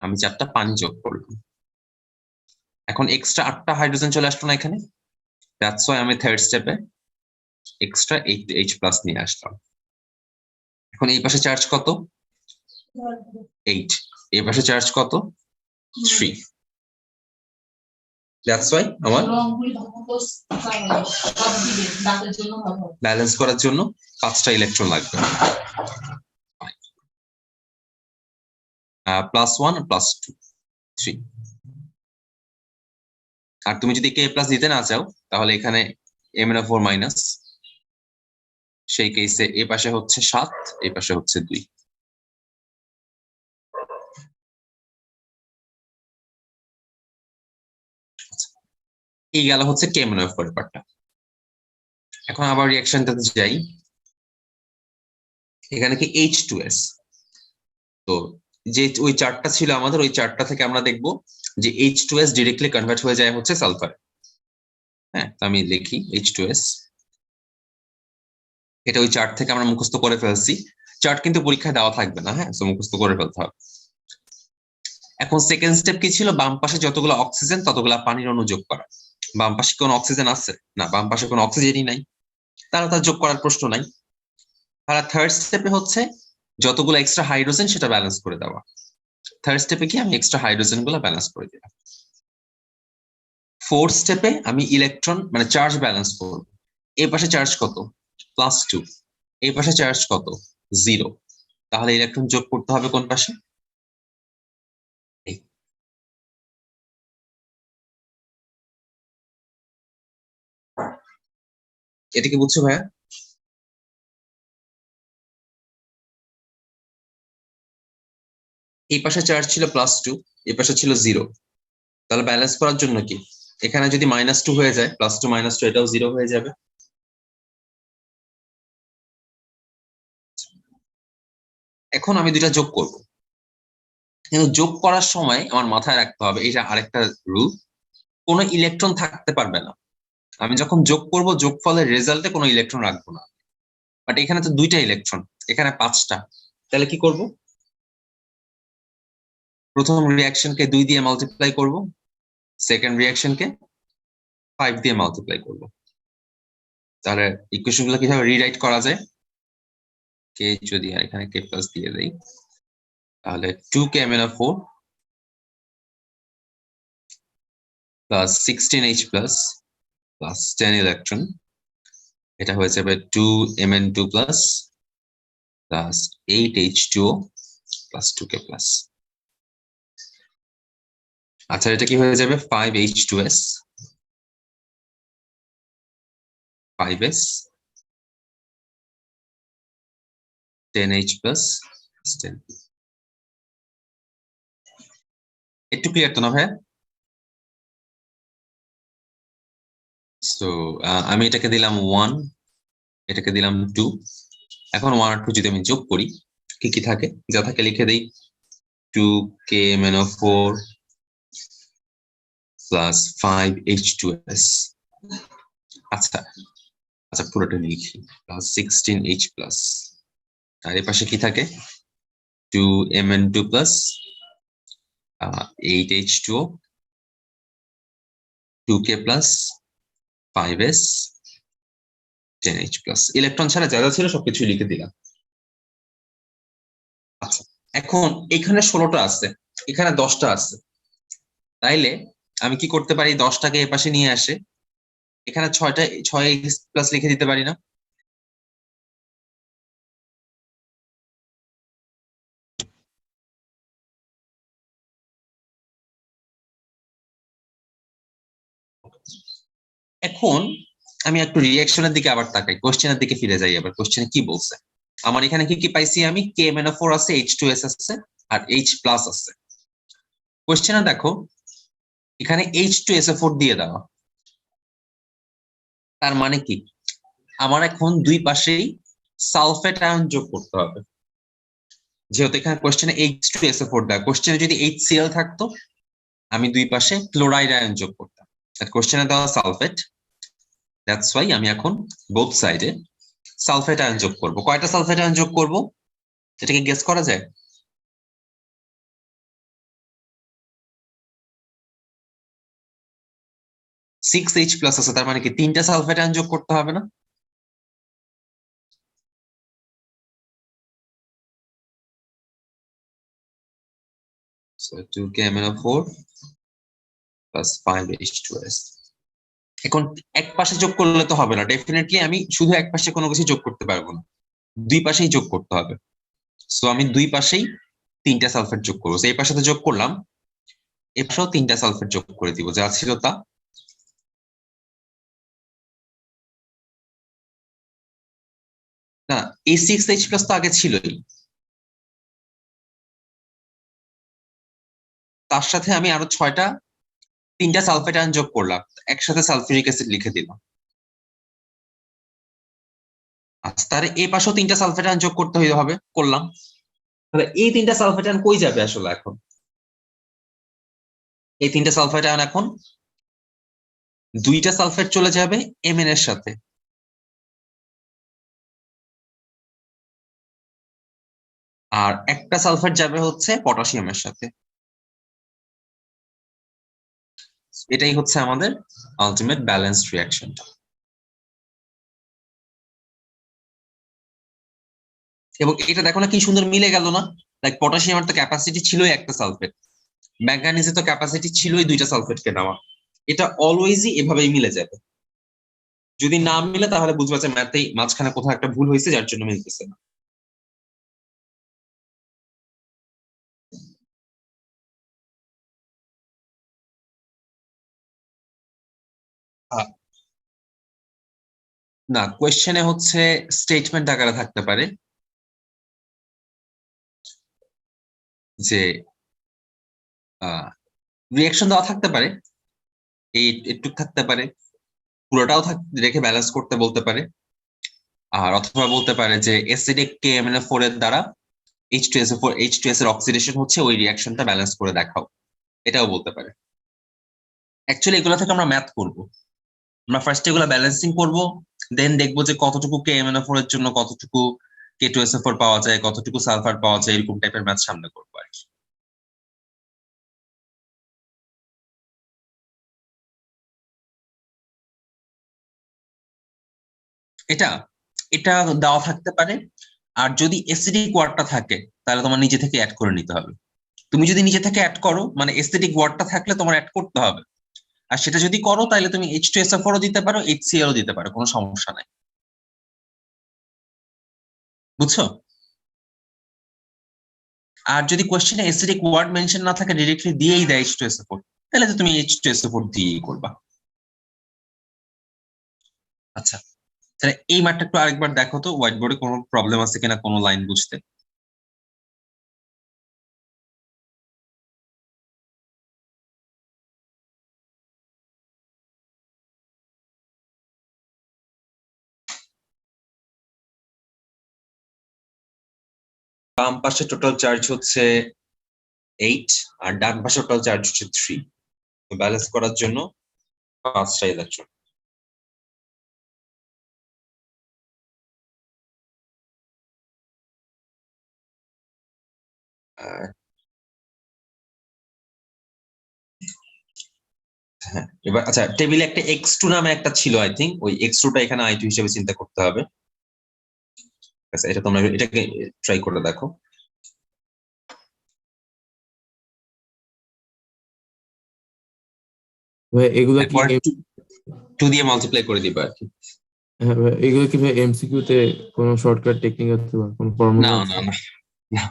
আমি 4টা পানি যোগ করলাম। এখন এক্সট্রা 8টা হাইড্রোজেন চলে আসলো না এখানে, দ্যাটস ওয়াই আমি থার্ড স্টেপে এক্সট্রা H+ নিয়ে আসলাম। এখন এই পাশে চার্জ কত? 8। এই পাশে চার্জ কত? 3। দ্যাটস ওয়াই আমার ব্যালেন্স করার জন্য 5টা ইলেকট্রন লাগবে, +1 +2 3। আর তুমি যদি K+ দিতে না চাও তাহলে এখানে MnO4-, সেই কেসে এই পাশে হচ্ছে 7, এই পাশে হচ্ছে 2। এই গেল হচ্ছে KMnO4 পার্টটা। এখন আবার রিঅ্যাকশনটাতে যাই। এখানে কি H2S, তো যে ওই চার্টটা ছিল আমাদের, ওই চার্টটা থেকে আমরা দেখব যে H2S ডিরেক্টলি কনভার্ট হয়ে যায় হচ্ছে সালফার। হ্যাঁ, আমি লিখি H2S, এটা ওই চার্ট থেকে আমরা মুখস্থ করে ফেলছি। চার্ট কিন্তু পরীক্ষায় দেওয়া থাকবে না, হ্যাঁ, তো মুখস্থ করে ফেলতে হবে। এখন সেকেন্ড স্টেপ কি ছিল? বাম পাশে যতগুলো অক্সিজেন ততগুলো পানির অণু যোগ করা। বাম পাশে কোন অক্সিজেন আছে না, বাম পাশে কোনো অক্সিজেনই নাই, তাহলে তার যোগ করার প্রশ্ন নাই। তাহলে থার্ড স্টেপে হচ্ছে যতগুলো এক্সট্রা হাইড্রোজেন সেটা ব্যালেন্স করে দেওয়া। থার্ড স্টেপে কি আমি এক্সট্রা হাইড্রোজেন গুলো ব্যালেন্স করে দিলাম। ফোর্থ স্টেপে আমি ইলেকট্রন মানে চার্জ ব্যালেন্স করব। এই পাশে চার্জ কত? +2। এই পাশে চার্জ কত? 0। তাহলে ইলেকট্রন যোগ করতে হবে কোন পাশে? এটা কি বুঝছো ভাইয়া? এই পাশে চার্জ ছিল +2, এই পাশে ছিল 0, তাহলে ব্যালেন্স করার জন্য কি এখানে যদি -2 হয়ে যায়, +2 -2 এটাও 0 হয়ে যাবে। এখন আমি দুইটা যোগ করব, কিন্তু যোগ করার সময় আমার মাথায় রাখতে হবে এটা আরেকটা রুল, কোনো ইলেকট্রন থাকতে পারবে না। আমি যখন যোগ করব যোগফলের রেজাল্টে কোনো ইলেকট্রন রাখবো না। বাট এখানে তো 2টা ইলেকট্রন, এখানে 5টা, তাহলে কি করব? প্রথম রিঅ্যাকশনকে 2 দিয়ে মাল্টিপ্লাই করব, সেকেন্ড রিঅ্যাকশনকে 5 দিয়ে মাল্টিপ্লাই করব। তাহলে ইকুয়েশন গুলো কিভাবে রিরাইট করা যায়? কে যদি আর এখানে K+ দিয়ে দেই, তাহলে 2KMnO4 + 16H+ + 10 ইলেকট্রন, এটা হয়ে যাবে 2Mn2+ + 8H2O + 2K+। আচ্ছা, এটা কি হয়ে যাবে? 5H2S 5S 10H+ 10। একটু ক্লিয়ার তো না ভাইয়া? সো আমি এটাকে দিলাম 1, এটাকে দিলাম 2। এখন 1 আর 2 যদি আমি যোগ করি কি কি থাকে? যা থাকে লিখে দেই, 2KMnO4 + 5H2S। আচ্ছা আচ্ছা, পুরোটা লিখি প্লাস 16H প্লাস, আর এর পাশে কি থাকে 2Mn2 plus 8H2O 2K plus 5S 10H plus. Electron ছাড়া যা যা ছিল সবকিছু লিখে দিলাম। আচ্ছা, এখন এখানে 16টা আছে, এখানে 10টা আছে, তাইলে আমি কি করতে পারি 10টাকে এ পাশে নিয়ে আসে এখানে 6 প্লাস লিখে দিতে পারি না? এখন আমি একটু রিঅ্যাকশনের দিকে আবার তাকাই, কোশ্চেনের দিকে ফিরে যাই। আবার কোশ্চেনে কি বলছে, আমার এখানে কি কি পাইছি আমি, KMnO4 আছে, H2S আছে, আর H প্লাস আছে। কোশ্চেনে দেখো এখানে H2SO4 দিয়ে দেওয়া, তার মানে কি আমার এখন দুই পাশেই সালফেট আয়ন যোগ করতে হবে। যেহেতু এখানে কোশ্চেনে H2SO4 দেওয়া, কোশ্চেনে যদি HCl থাকতো আমি দুই পাশে ক্লোরাইড আয়ন যোগ করতাম। কোশ্চেনে দেওয়া সালফেট, দ্যাটস ওয়াই আমি এখন বোথ সাইডে সালফেট আয়ন যোগ করব। কয়টা সালফেট আয়ন যোগ করব এটাকে গেস করা যায়? 6H প্লাস আছে, তার মানে কি 3টা সালফেট আয়ন যোগ করতে হবে না? So 2KMnO4 plus 5H2S। এখন এক পাশে যোগ করলে তো হবে না, ডেফিনেটলি আমি শুধু এক পাশে কোনো কিছু যোগ করতে পারবো না, দুই পাশেই যোগ করতে হবে। সো আমি দুই পাশেই 3টা সালফেট যোগ করবো। এই পাশে তো যোগ করলাম, এই পাশেও 3টা সালফেট যোগ করে দিব, যা ছিল তা। না, এই 6H প্লাস তো আগে ছিলই, তার সাথে আমি আরো 3টা সালফেট আয়ন যোগ করলাম, একসাথে সালফিউরিক অ্যাসিড লিখে দিলাম। আচ্ছা, তাহলে এই পাশেও 3টা সালফেট আয়ন যোগ করতে হবে, করলাম। তাহলে এই 3টা সালফেট আয়ন কই যাবে আসলে এখন? এই 3টা সালফেট আয়ন এখন 2টা সালফেট চলে যাবে Mn এর সাথে, আর একটা সালফেট যাবে হচ্ছে পটাশিয়ামের সাথে। এটাই হচ্ছে আমাদের আলটিমেট ব্যালেন্সড রিঅ্যাকশনটা। এবং এটা দেখো না কি সুন্দর মিলে গেল না? লাইক পটাশিয়ামের তো ক্যাপাসিটি ছিলই একটা সালফেট, ম্যাঙ্গানিজে তো ক্যাপাসিটি ছিলই 2টা সালফেটকে নেওয়া। এটা অলওয়েজই এভাবেই মিলে যাবে। যদি না মিলে তাহলে বুঝবা যে ম্যাথেই মাঝখানে কোথাও একটা ভুল হয়েছে, যার জন্য মিলতেছে না। আহ, না, কোয়েশ্চেনে হচ্ছে স্টেটমেন্ট আকারে থাকতে পারে যে রিঅ্যাকশন দেওয়া থাকতে পারে, এই একটু থাকতে পারে, পুরোটাও রেখে ব্যালেন্স করতে বলতে পারে। আর অথবা বলতে পারে যে অ্যাসিডিক KMnO4 এর দ্বারা H2SO4 এর অক্সিডেশন হচ্ছে, ওই রিঅ্যাকশনটা ব্যালেন্স করে দেখাও, এটাও বলতে পারে। অ্যাকচুয়ালি এগুলো থেকে আমরা ম্যাথ করব। আমরা ফার্স্ট এগুলো ব্যালেন্সিং করব, দেন দেখবো যে কতটুকু KMnO4 এর জন্য কতটুকু K2SO4 পাওয়া যায়, কতটুকু সালফার পাওয়া যায়, এরকম টাইপের ম্যাথ সামনে করবো আর কি। এটা এটা দেওয়া থাকতে পারে। আর যদি অ্যাসিডিক ওয়ার্ডটা থাকে তাহলে তোমার নিজে থেকে অ্যাড করে নিতে হবে। তুমি যদি নিজে থেকে অ্যাড করো, মানে অ্যাসিডিক ওয়ার্ডটা থাকলে তোমার অ্যাড করতে হবে। আর সেটা যদি করো তাহলে তুমি H2SO4 দিতে পারো, HCl দিতে পারো, কোনো সমস্যা নাই। বুঝছো? আর যদি কোশ্চেনে অ্যাসিডিক ওয়ার্ড মেনশন না থাকে, ডিরেক্টলি দিয়েই দেয় H2SO4, তাহলে তো তুমি H2SO4 দিয়েই করবা। আচ্ছা, তাহলে এই ম্যাথটা একটু আরেকবার দেখো তো, হোয়াইট বোর্ডে কোনো প্রবলেম আছে কিনা কোনো লাইন বুঝতে। বাম পাশে টোটাল চার্জ হচ্ছে 8, আর ডান পাশে টোটাল চার্জ হচ্ছে 3। ব্যালেন্স করার জন্য 5টা ইলেকট্রন। হ্যাঁ, এবার আচ্ছা, টেবিলে একটা x2 নামে একটা ছিল, আই থিঙ্ক ওই x2টা এখানে i2 হিসেবে চিন্তা করতে হবে। আচ্ছা, এটা তোমরা এটাকে ট্রাই করে দেখো। ভাই এগুলা কি এরপর 2 দিয়ে মাল্টিপ্লাই করে দিবা আর কি। হ্যাঁ ভাই, এগুলো কি ভাই এমসিকিউ তে কোনো শর্টকাট টেকনিক আছে বা কোনো না ফর্মুলা না আছে? না,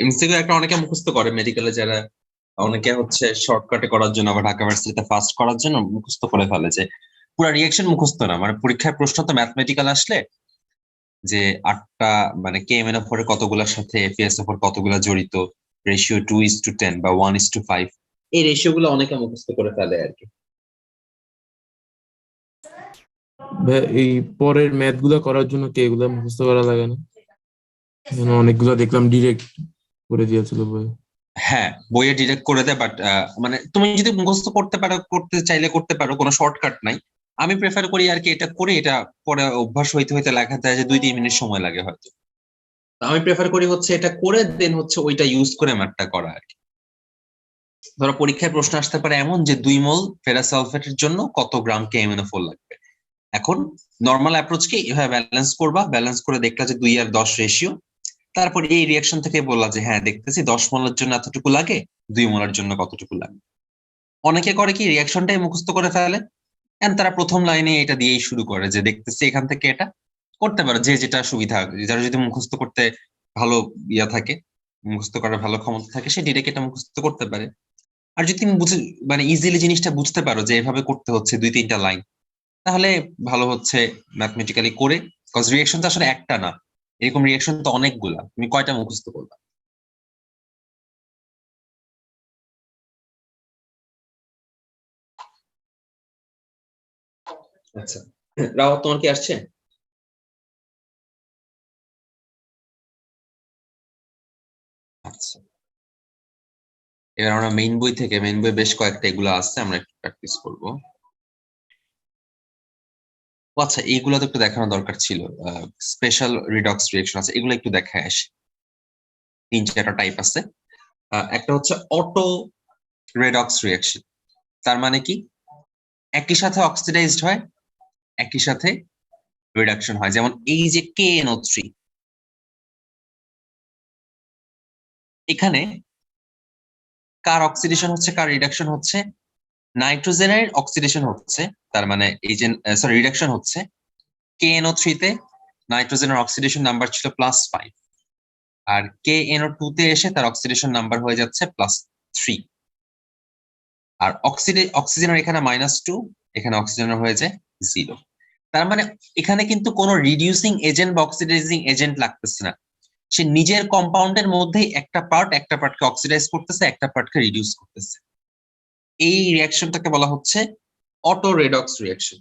এমসিকিউ একটা অনেকে মুখস্থ করে মেডিকেলে, যারা অনেকে হচ্ছে শর্টকাটে করার জন্য বা ঢাকা ভার্সিটিতে ফাস্ট করার জন্য মুখস্থ করে ফেলে, যে পুরো রিয়েকশন মুখস্থ না, মানে পরীক্ষার প্রশ্ন তো ম্যাথমেটিক্যাল আসলে যে 8টা মানে KMnO4 এর কতগুলোর সাথে FeSO4 কতগুলা জড়িত, রেশিও 2:10 বা 1:5, এই রেশিও গুলো অনেকে মুখস্থ করে ফেলে আর কি। ভাই এই পরের ম্যাথ গুলা করার জন্য কি এগুলা মুখস্থ করা লাগে না? মানে অনেকগুলা দেখলাম ডিরেক্ট করে দিয়েছিল ভাই। হ্যাঁ, বইয়ে ডিরেক্ট করে দেয়, বাট মানে তুমি যদি মুখস্থ করতে পারো, করতে চাইলে করতে পারো, কোনো শর্টকাট নাই। আমি প্রেফার করি আর কি এটা করে, এটা পরে অভ্যাস হইতে হইতে লেখা যায় যে 2-3 মিনিট সময় লাগে হয়তো। তো আমি প্রেফার করি হচ্ছে এটা করে দেন হচ্ছে ওইটা ইউজ করে ম্যাথটা করা আর কি। ধরো পরীক্ষায় প্রশ্ন আসতে পারে এমন যে 2 মোল ফেরাস সালফেটের জন্য কত গ্রাম KMnO4 লাগবে। এখন নর্মাল অ্যাপ্রোচকে এভাবে ব্যালেন্স করবা, ব্যালেন্স করে দেখলা যে 2:10 রেশিও, তারপর এই রিয়াকশন থেকে বললা যে হ্যাঁ দেখতেছি 10 মোলের জন্য এতটুকু লাগে, 2 মোলের জন্য কতটুকু লাগে। অনেকে করে কি রিয়াকশনটাই মুখস্থ করে ফেলে, এন্ড তারা প্রথম লাইনে এটা দিয়েই শুরু করে যে দেখতেছি এখান থেকে এটা করতে পারো, যে যেটা সুবিধা, যারা যদি মুখস্থ করতে ভালো ইয়া থাকে, মুখস্থ করার ভালো ক্ষমতা থাকে, সে ডিরেক্ট এটা মুখস্থ করতে পারে। আর যদি তুমি বুঝে মানে ইজিলি জিনিসটা বুঝতে পারো যে এভাবে করতে হচ্ছে 2-3টা লাইন, তাহলে ভালো হচ্ছে ম্যাথমেটিক্যালি করে। কজ রিয়েকশন তো আসলে একটা না, এরকম রিয়েকশন তো অনেকগুলা, তুমি কয়টা মুখস্থ করবা? আচ্ছা, রাওয়াত তোমার কি আসছে? আচ্ছা, এবার আমরা মেইন বই থেকে, মেইন বই বেশ কয়েকটা এগুলো আছে, আমরা একটু প্র্যাকটিস করবো। ও আচ্ছা, এইগুলো তো একটু দেখানো দরকার ছিল। স্পেশাল রিডক্স রিয়েকশন আছে, এগুলো একটু দেখায় আসি। 3-4টা টাইপ আছে। একটা হচ্ছে অটো রেডক্স রিয়েকশন। তার মানে কি, একই সাথে অক্সিডাইজড হয়, একই সাথে রিডাকশন হয়। যেমন এই যে KNO3, এখানে কার অক্সিডেশন হচ্ছে, কার রিডাকশন হচ্ছে? নাইট্রোজেনের অক্সিডেশন হচ্ছে, তার মানে এই যে সরি রিডাকশন হচ্ছে। KNO3 তে নাইট্রোজেনের অক্সিডেশন নাম্বার ছিল +5, আর KNO2 তে এসে তার অক্সিডেশন নাম্বার হয়ে যাচ্ছে +3। আর অক্সিজেনের এখানে -2, এখানে অক্সিজেনের হয়ে যায় 0। তার মানে এখানে কিন্তু কোনো রিডিউসিং এজেন্ট বা অক্সিডাইজিং এজেন্ট লাগতেছে না, সে নিজের কম্পাউন্ডের মধ্যেই একটা পার্টকে অক্সিডাইজ করতেছে, একটা পার্টকে রিডিউস করতেছে। এই রিয়াকশনটাকে বলা হচ্ছে অটো রেডক্স রিয়াকশন।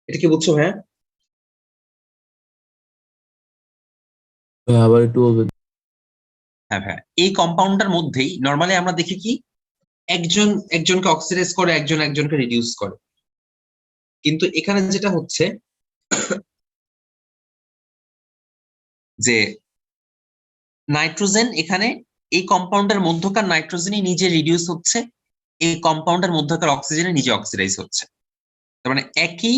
এটা কি বুঝছো ভাইয়া? ভাই আবার একটু বলবেন? হ্যাঁ হ্যাঁ, এই কম্পাউন্ডের মধ্যেই নর্মালি আমরা দেখি কি, একজন একজনকে অক্সিডাইজ করে, একজন একজনকে রিডিউস করে। কিন্তু এখানে যেটা হচ্ছে যে নাইট্রোজেন এখানে এই কম্পাউন্ডের মধ্যকার নাইট্রোজেনই নিজে রিডিউস হচ্ছে, এই কম্পাউন্ডের মধ্যকার অক্সিজেনে নিজে অক্সিডাইজ হচ্ছে। তার মানে একই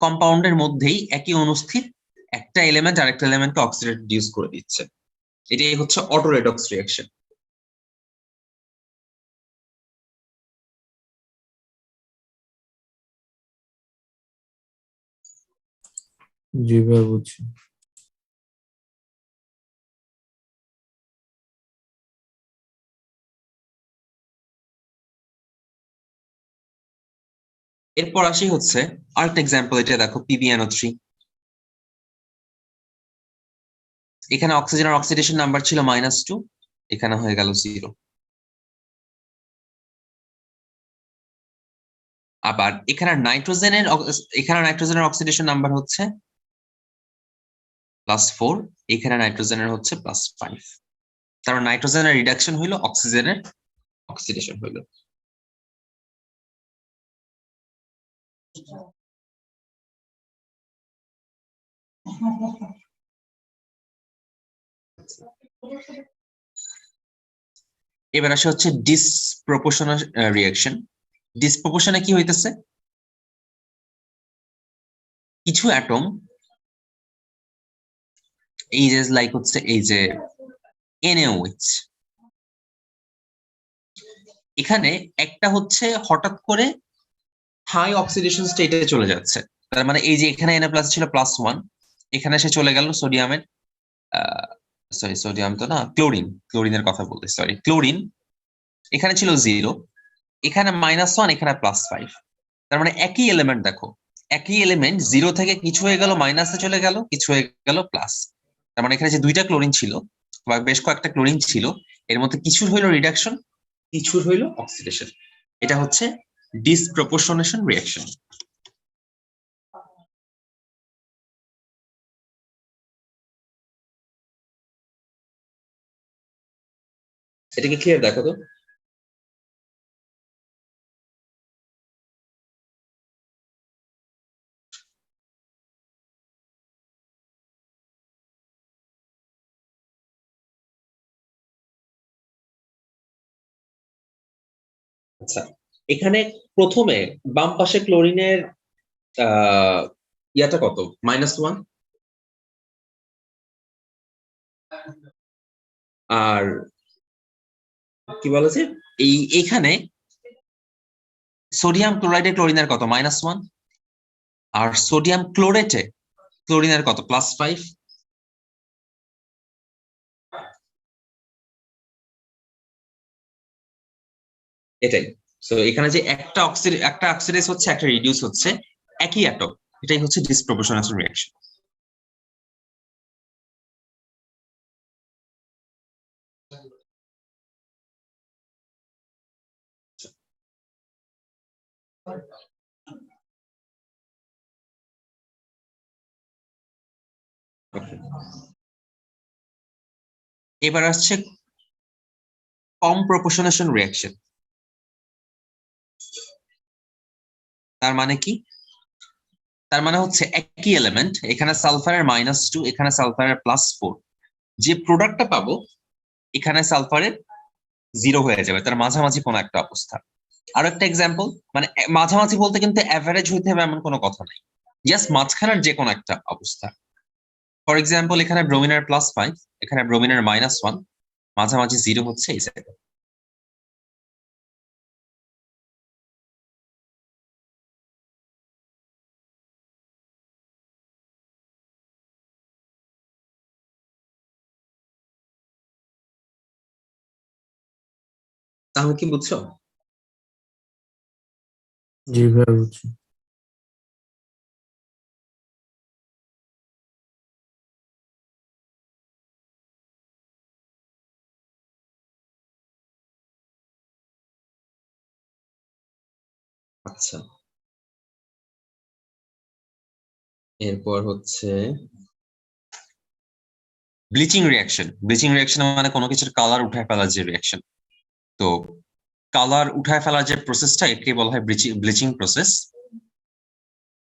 কম্পাউন্ডের মধ্যেই, একই অনুস্থিত একটা এলিমেন্ট আরেকটা এলিমেন্টকে অক্সিডেট রিডিউস করে দিচ্ছে। এটাই হচ্ছে অটো রেডক্স রিঅ্যাকশন। জি ভাই বুঝছি। এরপর আসি হচ্ছে আরেকটা এক্সাম্পল, এটা দেখো PbNO3। এখানে অক্সিজেনের অক্সিডেশন নাম্বার ছিল -2, এখানে হয়ে গেল 0। আবার এখানে নাইট্রোজেনের অক্সিডেশন নাম্বার হচ্ছে +4, এখানে নাইট্রোজেনের হচ্ছে +5। তার নাইট্রোজেনের রিডাকশন হইলো, অক্সিজেনের অক্সিডেশন হইলো। এবার আসে হচ্ছে ডিসপ্রপোর্শনাল রিঅ্যাকশন। ডিসপ্রপোর্শনে কি হইতেছে, কিছু অ্যাটম এই যে লাইক হচ্ছে এই যে NaOH, এখানে একটা হচ্ছে হঠাৎ করে হাই অক্সিডেশন স্টেটে চলে যাচ্ছে। তার মানে এই যে এখানে Na প্লাস ছিল +1, এখানে সে চলে গেল সোডিয়ামের সরি সোডিয়াম তো না, ক্লোরিনের কথা বলতে সরি, ক্লোরিন এখানে ছিল 0, এখানে -1, এখানে +5। তার মানে একই এলিমেন্ট, দেখো একই এলিমেন্ট 0 থেকে কিছু হয়ে গেল মাইনাসে চলে গেল, কিছু হয়ে গেল প্লাস। তার মানে এখানে যে দুইটা ক্লোরিন ছিল বা বেশ কয়েকটা ক্লোরিন ছিল, এর মধ্যে কিছুর হইলো রিডাকশন, কিছুর হইলো অক্সিডেশন। এটা হচ্ছে ডিসপ্রপোর্শনেশন রিঅ্যাকশন। এটাকে ক্লিয়ার দেখো তো। আচ্ছা, এখানে প্রথমে বাম পাশে ক্লোরিনের ইয়াটা কত, -1, আর কি বলে যে এইখানে সোডিয়াম ক্লোরাইডে ক্লোরিনের কত, -1, আর সোডিয়াম ক্লোরেটে ক্লোরিনের কত, +5। এটাই। সো এখানে যে একটা অক্সিডেজ হচ্ছে, একটা রিডিউস হচ্ছে, একই অ্যাটম, এটাই হচ্ছে ডিসপ্রপোর্শনাল রিঅ্যাকশন। এবার আসছে কম প্রপোর্শনেশন রিঅ্যাকশন। তার মানে কি, তার মানে হচ্ছে একই এলিমেন্ট, এখানে সালফারের -2, এখানে সালফারের +4, যে প্রোডাক্টটা পাবো এখানে সালফারের 0 হয়ে যাবে, তার মাঝামাঝি কোনো একটা অবস্থা। আরো একটা এক্সাম্পল, মানে মাঝামাঝি বলতে কিন্তু অ্যাভারেজ হইতে হবে এমন কোনো কথা নাই, জাস্ট মাঝখানের যে কোনো একটা অবস্থা। ফর এক্সাম্পল এখানে ব্রোমিনের +5, এখানে ব্রোমিনের -1, মাঝামাঝি 0 হচ্ছে এই সাইডে। তাহলে কি বুঝছো? জি ভাইয়া বুঝছি। আচ্ছা, এরপর হচ্ছে ব্লিচিং রিঅ্যাকশন। ব্লিচিং রিঅ্যাকশন মানে কোনো কিছুর কালার উঠায় ফেলার যে রিঅ্যাকশন। তো কালার উঠায় ফেলার যে প্রসেসটা, একে বলা হয় ব্লিচিং প্রসেস।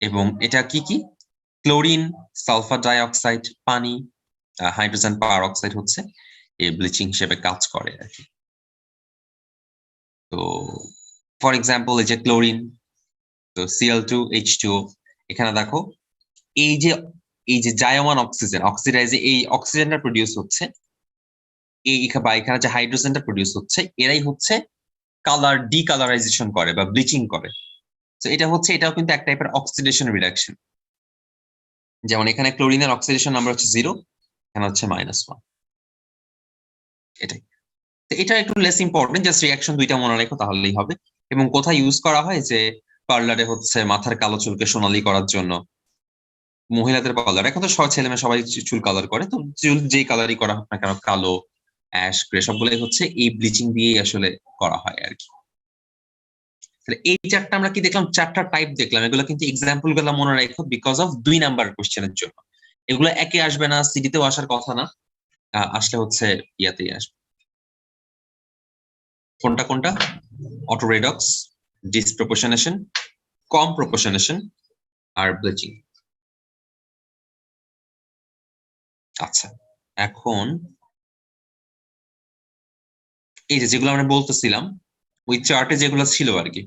এবং এটা কি কি, ক্লোরিন, সালফার ডাই অক্সাইড, পানি, হাইড্রোজেন পার অক্সাইড হচ্ছে এই ব্লিচিং হিসেবে কাজ করে আর কি। তো ফর এক্সাম্পল এই যে ক্লোরিন, তো Cl2H2O, এখানে দেখো এই যে জায়মান অক্সিজেন, অক্সিডাইজে এই অক্সিজেনটা প্রডিউস হচ্ছে, বা এখানে যে হাইড্রোজেনটা প্রডিউস হচ্ছে, এরাই হচ্ছে কালার ডিকালারাইজেশন করে বা ব্লিচিং করে। তো এটা হচ্ছে, এটাও কিন্তু এক টাইপের অক্সিডেশন রিডাকশন। যেমন এখানে ক্লোরিনের অক্সিডেশন নাম্বার হচ্ছে 0, এখানে হচ্ছে -1। এটাই। তো এটা একটু লেস ইম্পর্টেন্ট, জাস্ট রিঅ্যাকশন দুইটা মনে রাখো তাহলেই হবে। এবং কোথায় ইউজ করা হয়, যে পার্লারে হচ্ছে মাথার কালো চুলকে সোনালী করার জন্য, মহিলাদের পার্লার, এখন তো সব ছেলে মেয়ে সবাই চুল কালার করে, তো চুল যেই কালারই করা হোক না কেন, কালো, অ্যাশ, গ্রে, সবগুলোই হচ্ছে এই ব্লিচিং দিয়েই আসলে করা হয় আর কি। তাহলে এই চারটা আমরা কি দেখলাম, চারটা টাইপ দেখলাম, এগুলো কিন্তু এক্সাম্পল গুলো মনে রাখো বিকজ অফ 2 নাম্বার কোশ্চেনের জন্য। এগুলো একে আসবে না, সিডিতেও আসার কথা না, আসলে হচ্ছে ইয়াতেই আসবে। কোনটা কোনটা, অটো রেডক্স, ডিসপ্রপোর্শনেশন, কম প্রপোর্শনেশন, আর ব্লিচিং। আচ্ছা, এখন এই যে যেগুলো আমরা বলতেছিলাম ওই চার্টে যেগুলো ছিল আর কি,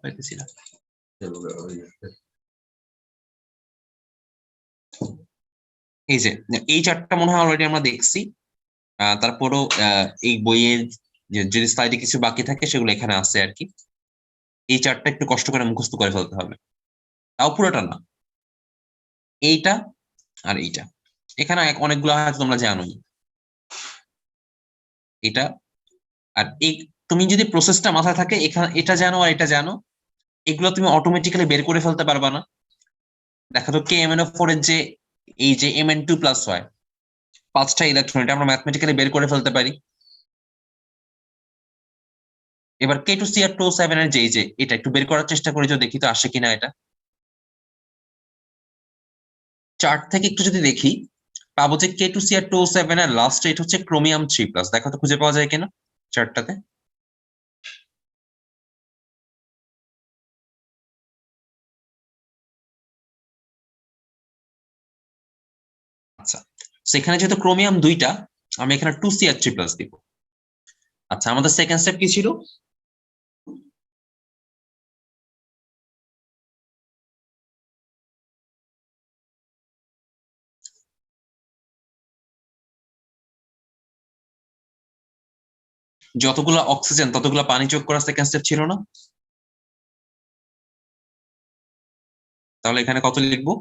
পাইতেছিলাম এই যে এই চার্টটা মনে হয় অলরেডি আমরা দেখছি। তারপরও এই বইয়ের যদি স্লাইডে কিছু বাকি থাকে সেগুলো এখানে আছে আর কি। এই চার্টটা একটু কষ্ট করে মুখস্থ করে ফেলতে হবে, তাও পুরোটা না, এইটা আর এইটা। এখানে অনেকগুলো হয়তো তোমরা জানো, এটা আর এই, তুমি যদি প্রসেসটা মাথায় থাকে এখানে এটা জানো আর এটা জানো, এগুলো তুমি অটোমেটিক্যালি বের করে ফেলতে পারবা না? দেখা তো কে এম এন ফোর এর যে এই যে এম এন টু প্লাস হয় 5টা ইলেকট্রন, এটা আমরা ম্যাথমেটিক্যালি বের করে ফেলতে পারি। এবার কে টু সি আর টু সেভেন এর যে এটা একটু বের করার চেষ্টা করি, তো দেখি তো আসে কিনা। এটা চার্ট থেকে একটু যদি দেখি পাবো যে কে টু সি আর টু সেভেন এর লাস্ট রেট হচ্ছে ক্রোমিয়াম 3+। দেখো তো খুঁজে পাওয়া যায় কিনা চার্টটাতে। আচ্ছা, সেখানে যেহেতু ক্রোমিয়াম 2টা, আমি এখানে 2Cr3+ দিব। আচ্ছা, আমাদের সেকেন্ড স্টেপ কি ছিল? যতগুলো অক্সিজেন ততগুলো পানি যোগ করা সেকেন্ড স্টেপ ছিল না? তাহলে এখানে কত লিখবো?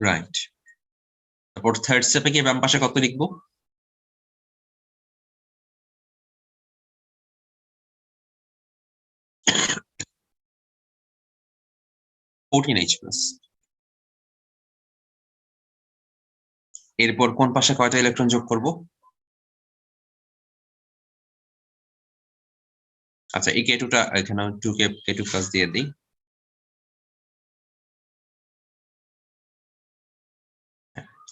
রাইট। তারপর থার্ড স্টেপে গিয়ে বাম পাশে কত লিখবো? H+। এরপর কোন পাশে কয়টা ইলেকট্রন যোগ করব? আচ্ছা, এই কে2টা এখানে 2 কে2+ দিয়ে দিই।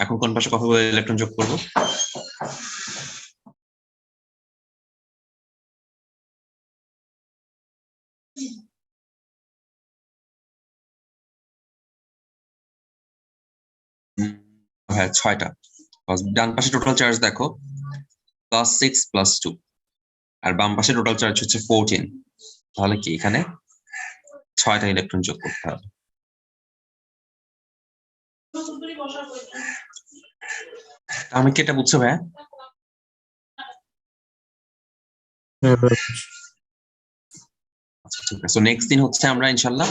এখন কোন পাশে কতগুলো ইলেকট্রন যোগ করব? হ্যাঁ, 6টা। ডান পাশে টোটাল চার্জ দেখো +6 + 2, আর বাম পাশে টোটাল চার্জ হচ্ছে 14। তাহলে কি এখানে 6টা ইলেকট্রন যোগ করতে হবে। আমি কি এটা বুঝছো ভাইয়া? হ্যাঁ, আচ্ছা, ঠিক আছে। নেক্সট দিন হচ্ছে আমরা ইনশাল্লাহ